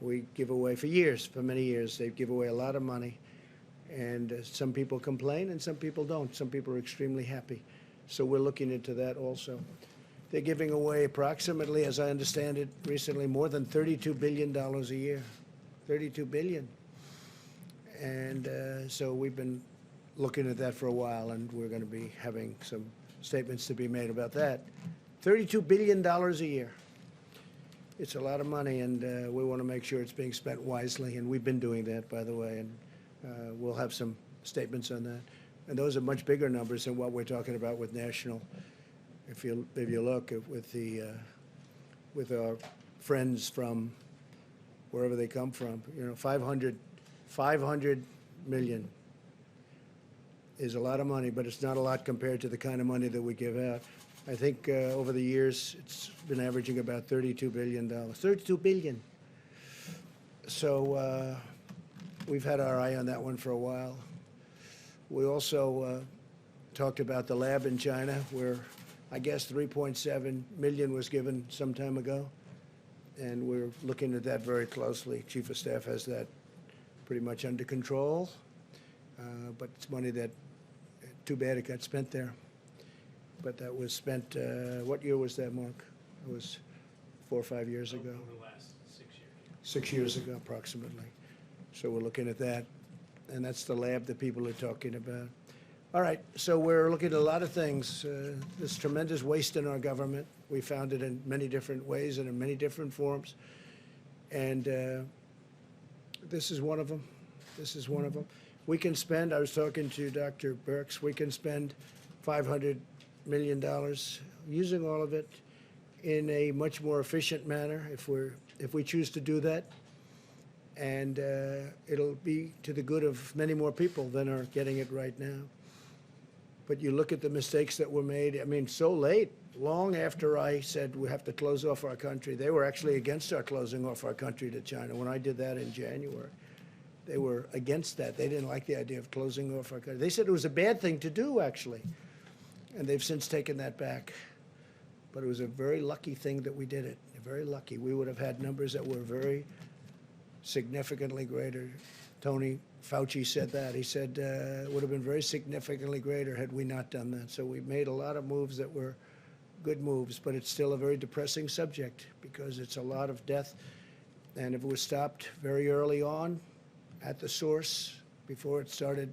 We give away for years, for many years, they give away a lot of money. And some people complain and some people don't. Some people are extremely happy. So we're looking into that also. They're giving away approximately, as I understand it recently, more than $32 billion a year. $32 billion. And so we've been looking at that for a while, and we're going to be having some statements to be made about that. $32 billion a year. It's a lot of money, and we want to make sure it's being spent wisely, and we've been doing that, by the way, and we'll have some statements on that. And those are much bigger numbers than what we're talking about with national. If you look at, with our friends from wherever they come from, 500 million is a lot of money, but it's not a lot compared to the kind of money that we give out. I think over the years it's been averaging about $32 billion. $32 billion. So we've had our eye on that one for a while. We also talked about the lab in China, where I guess 3.7 million was given some time ago, and we're looking at that very closely. Chief of Staff has that pretty much under control, but it's money that, too bad it got spent there. But that was spent, what year was that, Mark? It was 4 or 5 years ago. Over the last 6 years. 6 years ago, approximately. So we're looking at that, and that's the lab that people are talking about. All right, so we're looking at a lot of things. There's tremendous waste in our government. We found it in many different ways and in many different forms. And this is one of them. This is one of them. We can spend, I was talking to Dr. Birx, we can spend $500 million using all of it in a much more efficient manner if we choose to do that. and it'll be to the good of many more people than are getting it right now. But you look at the mistakes that were made, I mean, so late, long after I said we have to close off our country. They were actually against our closing off our country to China when I did that in January. They were against that. They didn't like the idea of closing off our country. They said it was a bad thing to do, actually. And they've since taken that back. But it was a very lucky thing that we did it. Very lucky. We would have had numbers that were very significantly greater. Tony Fauci said that. He said it would have been very significantly greater had we not done that. So we made a lot of moves that were good moves, but it's still a very depressing subject because it's a lot of death. And if it was stopped very early on at the source, before it started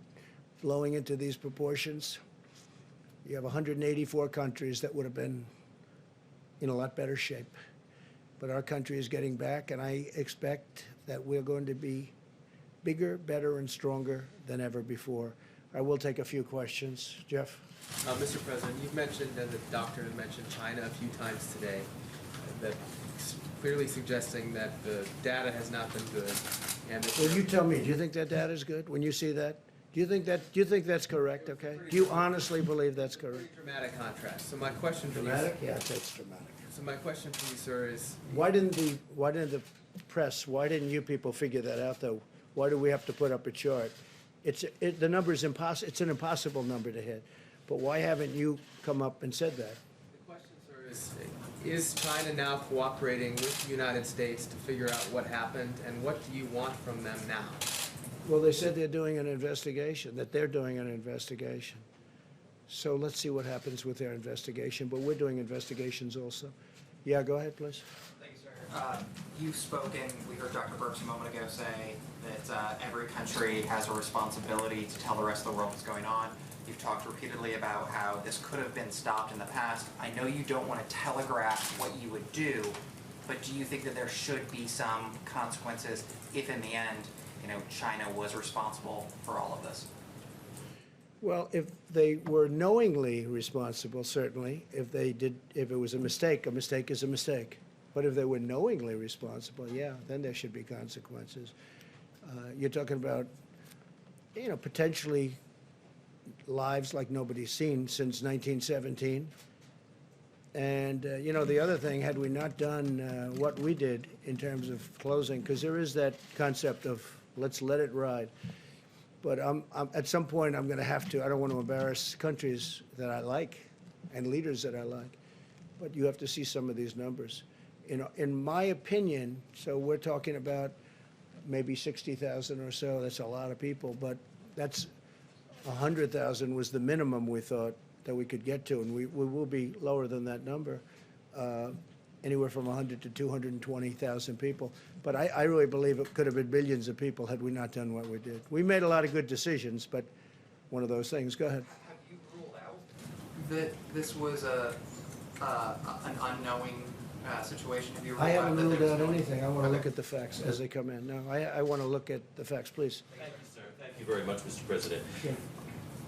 blowing into these proportions, you have 184 countries that would have been in a lot better shape. But our country is getting back, and I expect that we're going to be bigger, better, and stronger than ever before. I will take a few questions. Jeff? Mr. President, you've mentioned, and the doctor has mentioned China a few times today, that clearly suggesting that the data has not been good. And that Well, you tell me, do you think that data is good when you see that? Do you think that's correct, okay? Do you honestly believe that's correct? pretty dramatic contrast. So my question for Dramatic? Yeah, that's dramatic. So my question for you, sir, is Why didn't the press, why didn't you people figure that out, though? Why do we have to put up a chart? The number is impossible, it's an impossible number to hit. But why haven't you come up and said that? the question, sir, is China now cooperating with the United States to figure out what happened, and what do you want from them now? Well, they said they're doing an investigation, that they're doing an investigation. So let's see what happens with their investigation, but we're doing investigations also. Yeah, go ahead, please. Thank you, sir. You've spoken, we heard Dr. Burks a moment ago say that every country has a responsibility to tell the rest of the world what's going on. You've talked repeatedly about how this could have been stopped in the past. I know you don't want to telegraph what you would do, but do you think that there should be some consequences if in the end, China was responsible for all of this? Well, if they were knowingly responsible, certainly. If it was a mistake is a mistake. But if they were knowingly responsible, yeah, then there should be consequences. You're talking about, potentially lives like nobody's seen since 1917. And, the other thing, had we not done what we did in terms of closing, because there is that concept of let's let it ride. But at some point, I'm going to have to, I don't want to embarrass countries that I like and leaders that I like, but you have to see some of these numbers. In my opinion, so we're talking about maybe 60,000 or so. That's a lot of people, but that's 100,000 was the minimum we thought that we could get to, and we will be lower than that number, anywhere from 100 to 220,000 people. But I really believe it could have been billions of people had we not done what we did. We made a lot of good decisions, but one of those things. Go ahead. Have you ruled out that this was an unknowing situation? Have you ruled I haven't out that ruled there's out no- anything. I want to look Okay. at the facts as they come in. No, I want to look at the facts, please. Thank you, sir. Thank you very much, Mr. President. Sure.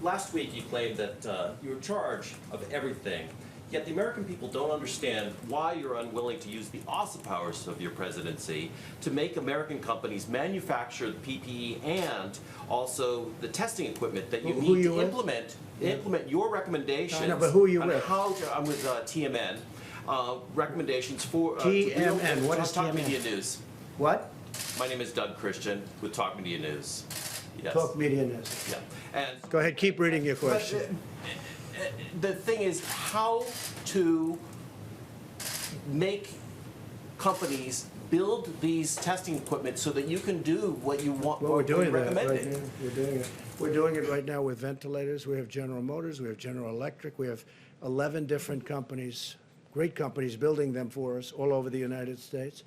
Last week, you claimed that you're in charge of everything, yet the American people don't understand why you're unwilling to use the awesome powers of your presidency to make American companies manufacture the PPE and also the testing equipment that you Who need you to with? implement your recommendations. I know, but who are you on with? how to, I'm with TMN. Recommendations for TMN, what is Talk TMN? Media News. What? My name is Doug Christian with Talk Media News. Yes. Talk Media News. Yeah. And Go ahead, keep reading your question. the thing is how to make companies build these testing equipment so that you can do what you want. Well, we're what you doing that right recommended. now. We're doing it. We're doing it right now with ventilators. We have General Motors, we have General Electric, we have 11 different companies, great companies building them for us all over the United States.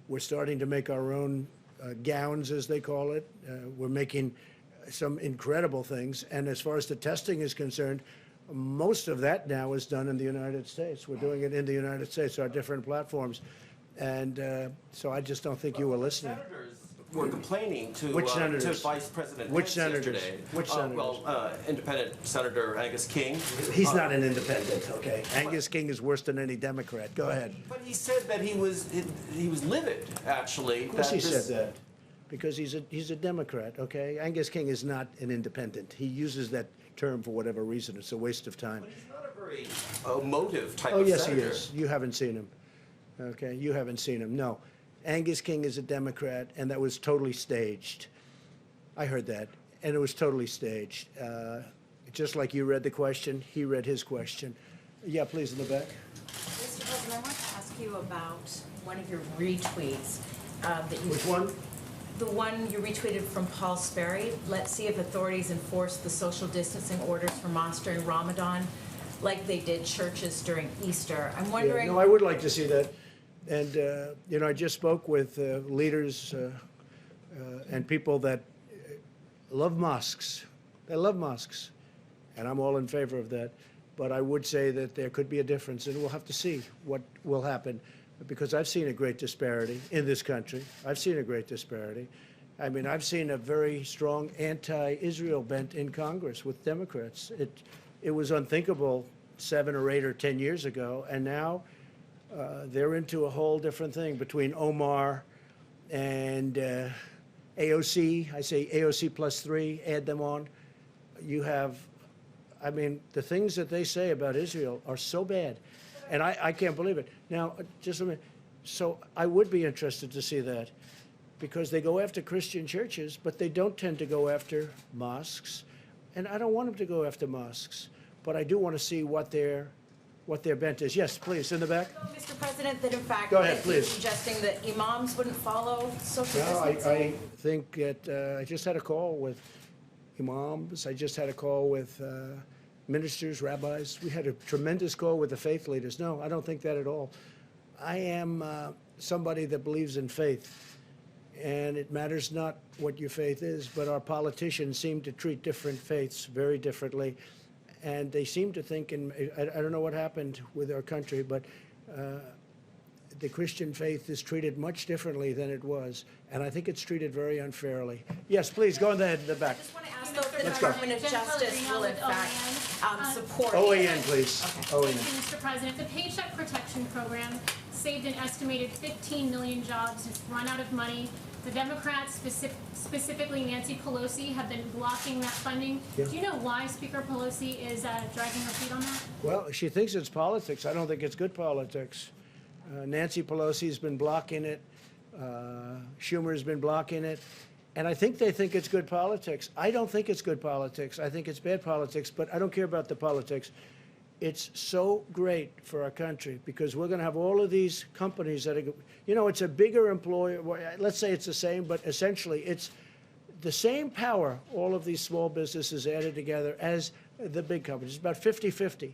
We're starting to make our own gowns, as they call it. We're making some incredible things. And as far as the testing is concerned, most of that now is done in the United States. We're doing it in the United States, our different platforms. And so I just don't think you were listening. Senators were complaining to, Which to senators? Vice President Which Pence senators? yesterday. Which senators? Independent Senator Angus King. He's not an independent, okay? Angus King is worse than any Democrat. Go ahead. But he said that he was livid, actually. Of course he said that. because he's a Democrat, okay? Angus King is not an independent. He uses that term for whatever reason. It's a waste of time. But he's not a very emotive type Oh, of yes, he senator. is. You haven't seen him. Okay, you haven't seen him. No. Angus King is a Democrat, and that was totally staged. I heard that, and it was totally staged. Just like you read the question, he read his question. Yeah, please, in the back. Mr. President, I want to ask you about one of your retweets that you. Which one? The one you retweeted from Paul Sperry. Let's see if authorities enforce the social distancing orders for mosques during Ramadan like they did churches during Easter. I'm wondering. Yeah, no, I would like to see that. And, you know, I just spoke with leaders and people that love mosques. They love mosques. And I'm all in favor of that. But I would say that there could be a difference, and we'll have to see what will happen. Because I've seen a great disparity in this country. I've seen a great disparity. I mean, I've seen a very strong anti-Israel bent in Congress with Democrats. It was unthinkable 7 or 8 or 10 years ago, and now they're into a whole different thing between Omar and AOC. I say AOC +3, add them on. You have, I mean, the things that they say about Israel are so bad. And I can't believe it. Now, just a minute. So I would be interested to see that because they go after Christian churches, but they don't tend to go after mosques. And I don't want them to go after mosques, but I do want to see what their bent is. Yes, please, in the back. Mr. President, that in fact, Go ahead, that you're please. suggesting that imams wouldn't follow social No, distancing? I think that I just had a call with imams. I just had a call with ministers, rabbis. We had a tremendous call with the faith leaders. No, I don't think that at all. I am somebody that believes in faith, and it matters not what your faith is, but our politicians seem to treat different faiths very differently, and they seem to think, I don't know what happened with our country, but the Christian faith is treated much differently than it was, and I think it's treated very unfairly. Yes, please, go ahead in the back. I just want to ask though if the Let's go. Department of Jen Justice Pellegrino will in with fact OAN. support. OAN, please. Thank OAN. you, Mr. President. The Paycheck Protection Program saved an estimated 15 million jobs. It's run out of money. The Democrats, specifically Nancy Pelosi, have been blocking that funding. Yeah. Do you know why Speaker Pelosi is dragging her feet on that? Well, she thinks it's politics. I don't think it's good politics. Nancy Pelosi's been blocking it. Schumer's been blocking it. And I think they think it's good politics. I don't think it's good politics. I think it's bad politics, but I don't care about the politics. It's so great for our country because we're going to have all of these companies that are, you know, it's a bigger employer. Let's say it's the same, but essentially it's the same power, all of these small businesses added together as the big companies. It's about 50-50.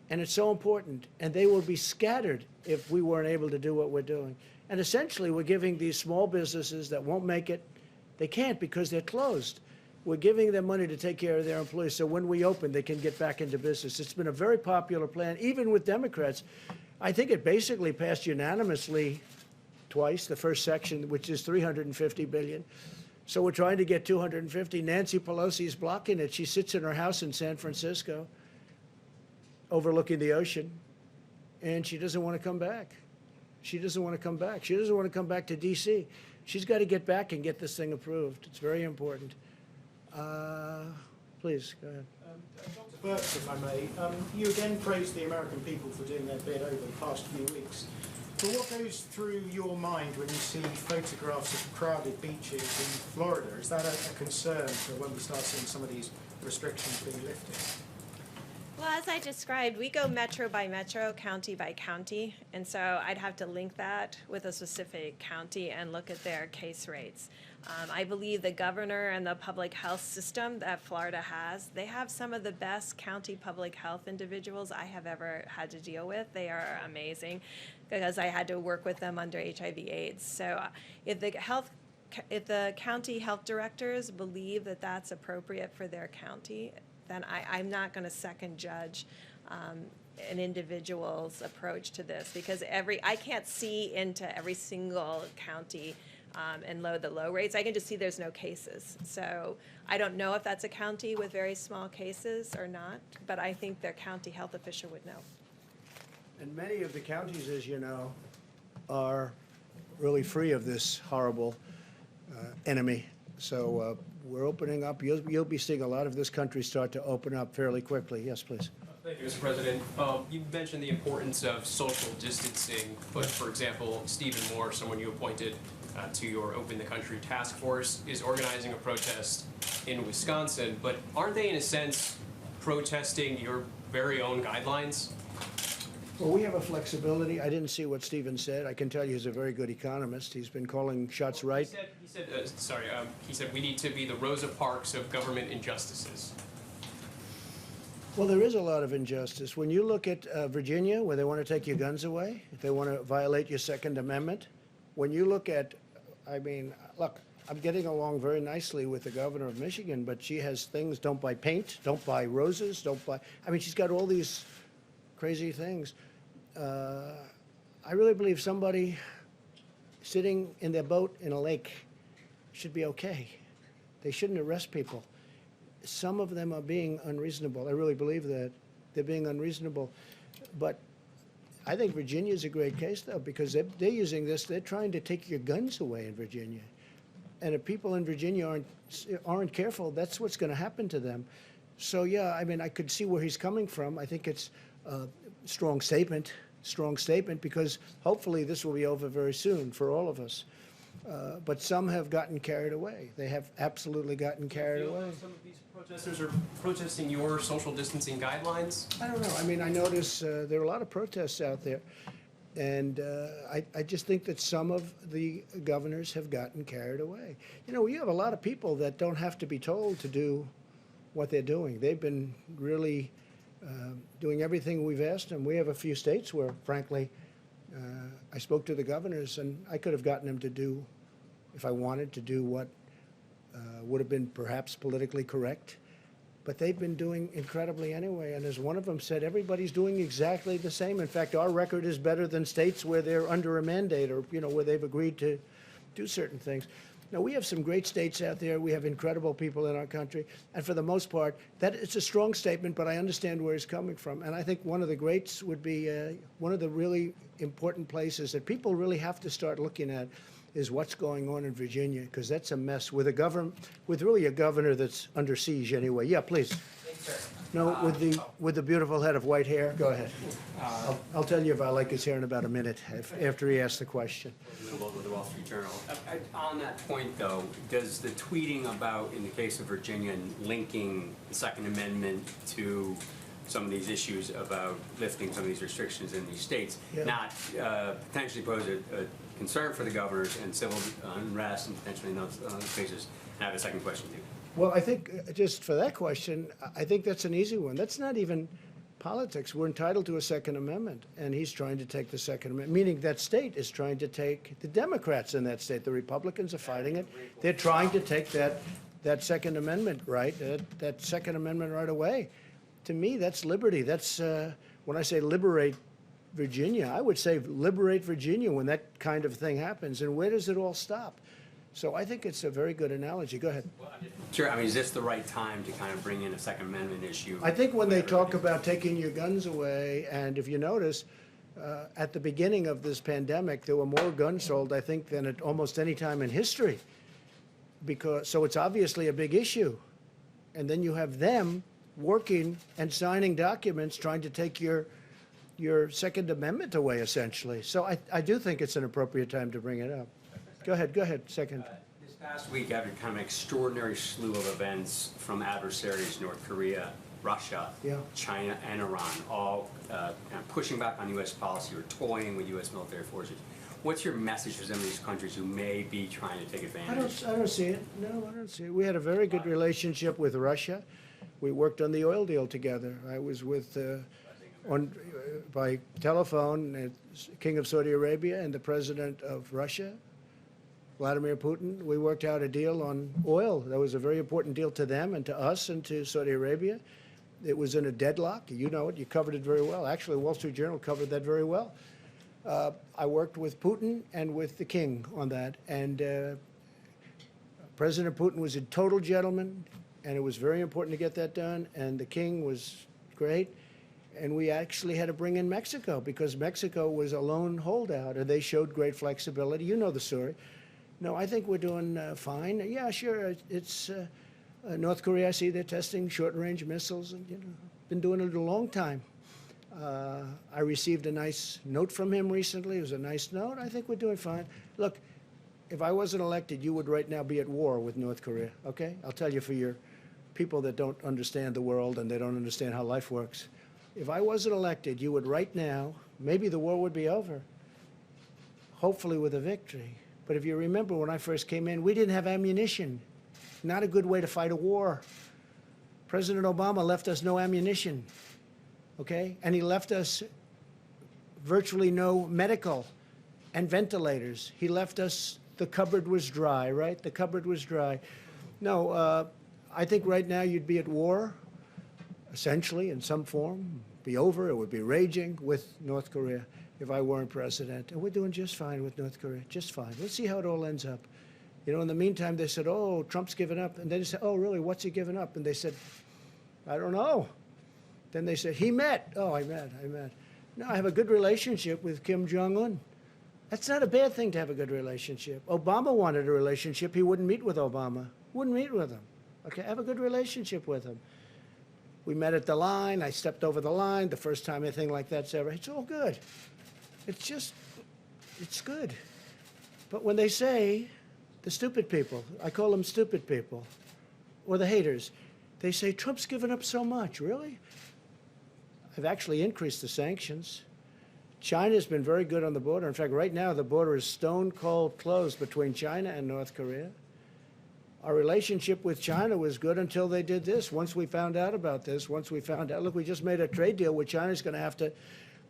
And it's so important. And they will be scattered if we weren't able to do what we're doing. And essentially, we're giving these small businesses that won't make it, they can't because they're closed. We're giving them money to take care of their employees so when we open, they can get back into business. It's been a very popular plan, even with Democrats. I think it basically passed unanimously twice, the first section, which is $350 billion. So we're trying to get 250. Nancy Pelosi is blocking it. She sits in her house in San Francisco, overlooking the ocean, and she doesn't want to come back. She doesn't want to come back. She doesn't want to come back to D.C. She's got to get back and get this thing approved. It's very important. Please, go ahead. Dr. Birx, if I may, you again praised the American people for doing their bit over the past few weeks. But what goes through your mind when you see photographs of crowded beaches in Florida? Is that a concern for when we start seeing some of these restrictions being lifted? Well, as I described, we go metro by metro, county by county, and so I'd have to link that with a specific county and look at their case rates. I believe the governor and the public health system that Florida has, they have some of the best county public health individuals I have ever had to deal with. They are amazing because I had to work with them under HIV/AIDS. So if the county health directors believe that that's appropriate for their county, then I'm not going to second judge an individual's approach to this because I can't see into every single county and load the low rates. I can just see there's no cases. So I don't know if that's a county with very small cases or not, but I think their county health official would know. And many of the counties, as you know, are really free of this horrible enemy. So we're opening up. You'll be seeing a lot of this country start to open up fairly quickly. Yes, please. Thank you, Mr. President. You mentioned the importance of social distancing, but for example, Stephen Moore, someone you appointed to your Open the Country task force, is organizing a protest in Wisconsin, but aren't they in a sense protesting your very own guidelines? Well, we have a flexibility. I didn't see what Stephen said. I can tell you he's a very good economist. He's been calling shots right. He said we need to be the Rosa Parks of government injustices. Well, there is a lot of injustice. When you look at Virginia, where they want to take your guns away, if they want to violate your Second Amendment, when you look at, I mean, look, I'm getting along very nicely with the governor of Michigan, but she has things, don't buy paint, don't buy roses, don't buy, I mean, she's got all these crazy things. I really believe somebody sitting in their boat in a lake should be okay. They shouldn't arrest people. Some of them are being unreasonable. I really believe that. They're being unreasonable. But I think Virginia's a great case, though, because they're using this. They're trying to take your guns away in Virginia. And if people in Virginia aren't careful, that's what's going to happen to them. So, yeah, I mean, I could see where he's coming from. I think it's a strong statement, because hopefully this will be over very soon for all of us. But some have gotten carried away. They have absolutely gotten carried away. Some of these protesters are protesting your social distancing guidelines? I don't know. I mean, I notice there are a lot of protests out there. And I just think that some of the governors have gotten carried away. You know, we have a lot of people that don't have to be told to do what they're doing. They've been really doing everything we've asked them. We have a few states where, frankly, I spoke to the governors, and I could have gotten them to do, if I wanted to do what would have been perhaps politically correct. But they've been doing incredibly anyway. And as one of them said, everybody's doing exactly the same. In fact, our record is better than states where they're under a mandate or, you know, where they've agreed to do certain things. Now, we have some great states out there. We have incredible people in our country. And for the most part, that it's a strong statement, but I understand where he's coming from. And I think one of the greats would be one of the really important places that people really have to start looking at is what's going on in Virginia, because that's a mess with a government, with really a governor that's under siege anyway. Yeah, please. No, with the beautiful head of white hair. Go ahead. I'll tell you if I like his hair in about a minute after he asks the question. With the Wall Street Journal. On that point, though, does the tweeting about, in the case of Virginia, linking the Second Amendment to some of these issues about lifting some of these restrictions in these states not potentially pose a concern for the governors and civil unrest and potentially in those cases? I have a second question, too. Well, I think just for that question, I think that's an easy one. That's not even politics. We're entitled to a Second Amendment, and he's trying to take the Second Amendment, meaning that state is trying to take the Democrats in that state. The Republicans are fighting it. They're trying to take that Second Amendment right, that Second Amendment right away. To me, that's liberty. That's when I say liberate Virginia, I would say liberate Virginia when that kind of thing happens. And where does it all stop? So I think it's a very good analogy. Go ahead. Sure. I mean, is this the right time to kind of bring in a Second Amendment issue? I think when they talk about taking your guns away, and if you notice, at the beginning of this pandemic, there were more guns sold, I think, than at almost any time in history. So it's obviously a big issue. And then you have them working and signing documents trying to take your Second Amendment away, essentially. So I do think it's an appropriate time to bring it up. Go ahead, second. This past week, after kind of an extraordinary slew of events from adversaries, North Korea, Russia, China, and Iran, all kind of pushing back on U.S. policy or toying with U.S. military forces. What's your message for some of these countries who may be trying to take advantage? I don't see it. No, I don't see it. We had a very good relationship with Russia. We worked on the oil deal together. I was with, by telephone, King of Saudi Arabia and the President of Russia, Vladimir Putin. We worked out a deal on oil. That was a very important deal to them and to us and to Saudi Arabia. It was in a deadlock. You know it. You covered it very well. Actually, Wall Street Journal covered that very well. I worked with Putin and with the king on that. And President Putin was a total gentleman, and it was very important to get that done. And the king was great. And we actually had to bring in Mexico because Mexico was a lone holdout, and they showed great flexibility. You know the story. No, I think we're doing fine. Yeah, sure. It's North Korea. I see they're testing short-range missiles, and been doing it a long time. I received a nice note from him recently. It was a nice note. I think we're doing fine. Look, if I wasn't elected, you would right now be at war with North Korea. Okay, I'll tell you for your people that don't understand the world and they don't understand how life works. If I wasn't elected, you would right now. Maybe the war would be over. Hopefully with a victory. But if you remember when I first came in, we didn't have ammunition. Not a good way to fight a war. President Obama left us no ammunition, okay? And he left us virtually no medical and ventilators. He left us, the cupboard was dry, right? The cupboard was dry. No, I think right now you'd be at war, essentially, in some form. Be over, it would be raging with North Korea if I weren't president. And we're doing just fine with North Korea, just fine. Let's see how it all ends up. In the meantime, they said, oh, Trump's given up. And then they said, oh, really, what's he given up? And they said, I don't know. Then they said, he met. Oh, I met. No, I have a good relationship with Kim Jong-un. That's not a bad thing to have a good relationship. Obama wanted a relationship. He wouldn't meet with Obama. Wouldn't meet with him. Okay, have a good relationship with him. We met at the line. I stepped over the line. The first time anything like that's ever. It's all good. It's good. But when they say, the stupid people, I call them stupid people, or the haters, they say, Trump's given up so much. Really? I've actually increased the sanctions. China's been very good on the border. In fact, right now, the border is stone cold closed between China and North Korea. Our relationship with China was good until they did this. Once we found out about this, look, we just made a trade deal with China's going to have to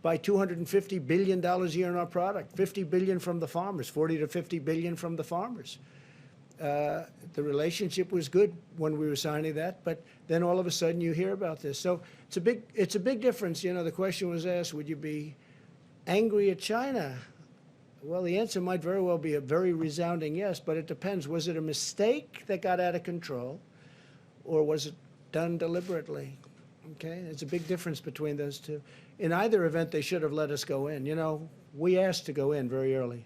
buy $250 billion a year in our product, $50 billion from the farmers, $40 to $50 billion from the farmers. The relationship was good when we were signing that, but then all of a sudden you hear about this. So it's a big difference. The question was asked, would you be angry at China? Well, the answer might very well be a very resounding yes, but it depends. Was it a mistake that got out of control, or was it done deliberately? Okay, there's a big difference between those two. In either event, they should have let us go in. We asked to go in very early,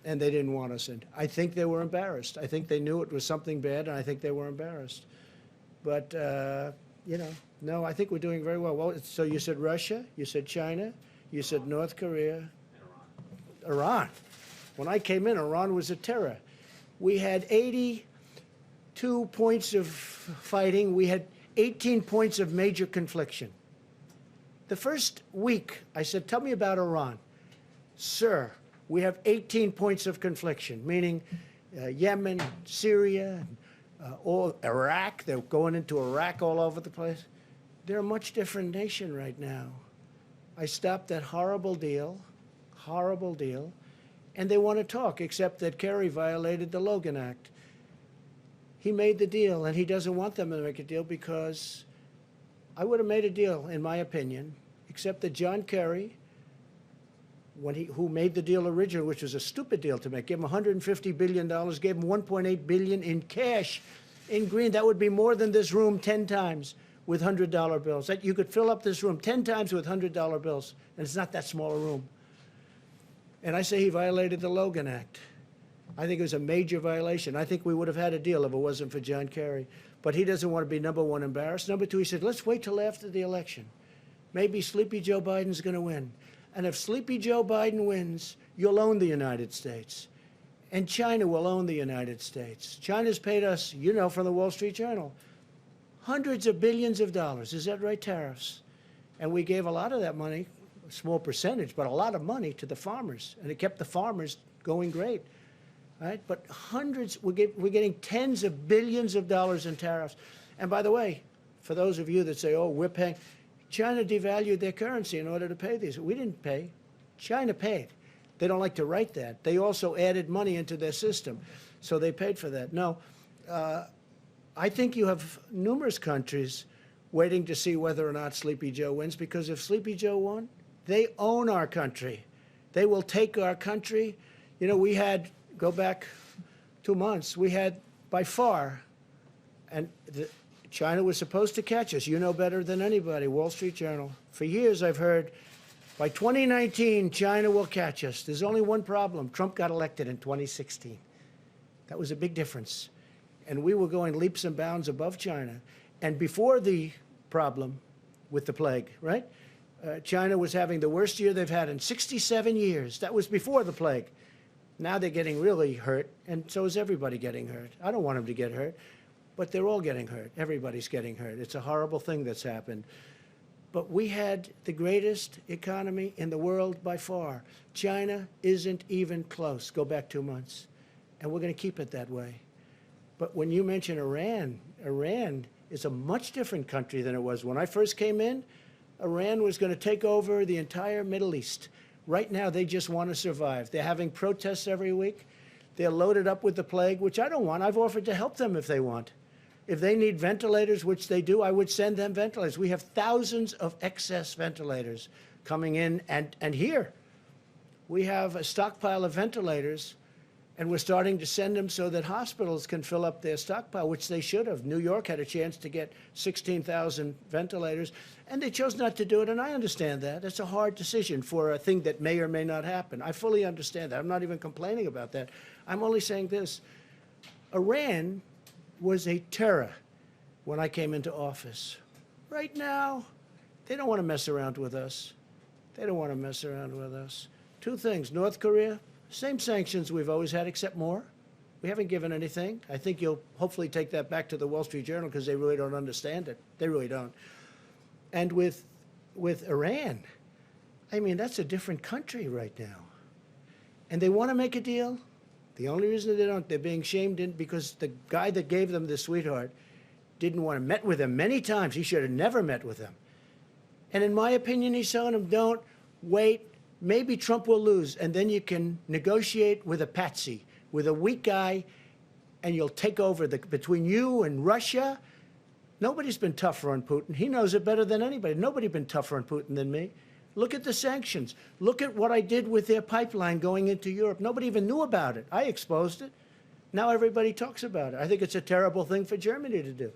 and they didn't want us in. I think they were embarrassed. I think they knew it was something bad, and I think they were embarrassed. But, no, I think we're doing very well. Well, so you said Russia, you said China, you said North Korea. Iran. When I came in, Iran was a terror. We had 82 points of fighting. We had 18 points of major confliction. The first week, I said, tell me about Iran. Sir, we have 18 points of confliction, meaning Yemen, Syria, all Iraq. They're going into Iraq all over the place. They're a much different nation right now. I stopped that horrible deal, and they want to talk, except that Kerry violated the Logan Act. He made the deal, and he doesn't want them to make a deal because I would have made a deal, in my opinion, except that John Kerry, who made the deal originally, which was a stupid deal to make, gave him $150 billion, gave him $1.8 billion in cash in green. That would be more than this room 10 times with $100 bills. You could fill up this room 10 times with $100 bills, and it's not that small a room. And I say he violated the Logan Act. I think it was a major violation. I think we would have had a deal if it wasn't for John Kerry. But he doesn't want to be, number one, embarrassed. Number two, he said, let's wait till after the election. Maybe Sleepy Joe Biden's going to win. And if Sleepy Joe Biden wins, you'll own the United States. And China will own the United States. China's paid us, from the Wall Street Journal, hundreds of billions of dollars. Is that right, tariffs? And we gave a lot of that money, a small percentage, but a lot of money to the farmers. And it kept the farmers going great. Right? But hundreds, we're getting tens of billions of dollars in tariffs. And by the way, for those of you that say, oh, we're paying, China devalued their currency in order to pay these. We didn't pay. China paid. They don't like to write that. They also added money into their system. So they paid for that. No, I think you have numerous countries waiting to see whether or not Sleepy Joe wins, because if Sleepy Joe won, they own our country. They will take our country. We had, go back 2 months, we had by far, and China was supposed to catch us. You know better than anybody, Wall Street Journal. For years I've heard, by 2019, China will catch us. There's only one problem. Trump got elected in 2016. That was a big difference. And we were going leaps and bounds above China. And before the problem with the plague, right? China was having the worst year they've had in 67 years. That was before the plague. Now they're getting really hurt, and so is everybody getting hurt. I don't want them to get hurt, but they're all getting hurt. Everybody's getting hurt. It's a horrible thing that's happened. But we had the greatest economy in the world by far. China isn't even close. Go back 2 months. And we're going to keep it that way. But when you mention Iran, Iran is a much different country than it was. When I first came in, Iran was going to take over the entire Middle East. Right now, they just want to survive. They're having protests every week. They're loaded up with the plague, which I don't want. I've offered to help them if they want. If they need ventilators, which they do, I would send them ventilators. We have thousands of excess ventilators coming in, and here. We have a stockpile of ventilators, and we're starting to send them so that hospitals can fill up their stockpile, which they should have. New York had a chance to get 16,000 ventilators, and they chose not to do it, and I understand that. It's a hard decision for a thing that may or may not happen. I fully understand that. I'm not even complaining about that. I'm only saying this. Iran was a terror when I came into office. Right now, they don't want to mess around with us. They don't want to mess around with us. Two things. North Korea, same sanctions we've always had, except more. We haven't given anything. I think you'll hopefully take that back to the Wall Street Journal because they really don't understand it. They really don't. And with Iran, I mean, that's a different country right now. And they want to make a deal. The only reason they don't, they're being shamed in because the guy that gave them the sweetheart didn't want to met with them many times. He should have never met with them. And in my opinion, he's telling them, don't wait. Maybe Trump will lose, and then you can negotiate with a patsy, with a weak guy, and you'll take over between you and Russia. Nobody's been tougher on Putin. He knows it better than anybody. Nobody's been tougher on Putin than me. Look at the sanctions. Look at what I did with their pipeline going into Europe. Nobody even knew about it. I exposed it. Now everybody talks about it. I think it's a terrible thing for Germany to do.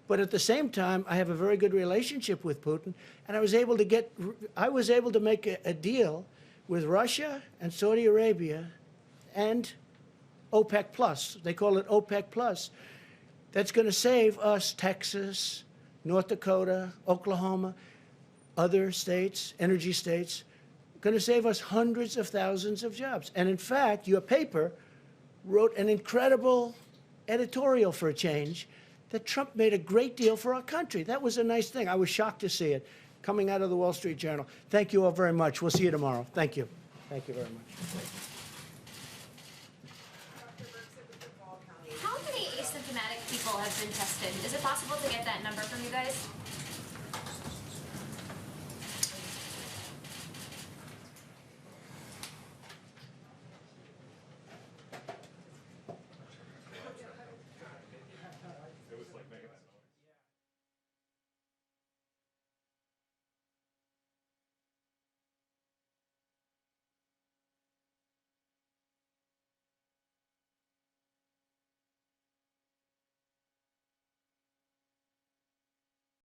But at the same time, I have a very good relationship with Putin, and I was able to make a deal with Russia and Saudi Arabia and OPEC Plus. They call it OPEC Plus. That's going to save us, Texas, North Dakota, Oklahoma, other states, energy states, going to save us hundreds of thousands of jobs. And in fact, your paper wrote an incredible editorial for a change that Trump made a great deal for our country. That was a nice thing. I was shocked to see it coming out of the Wall Street Journal. Thank you all very much. We'll see you tomorrow. Thank you. Thank you very much. How many asymptomatic people have been tested? Is it possible to get that number from you guys?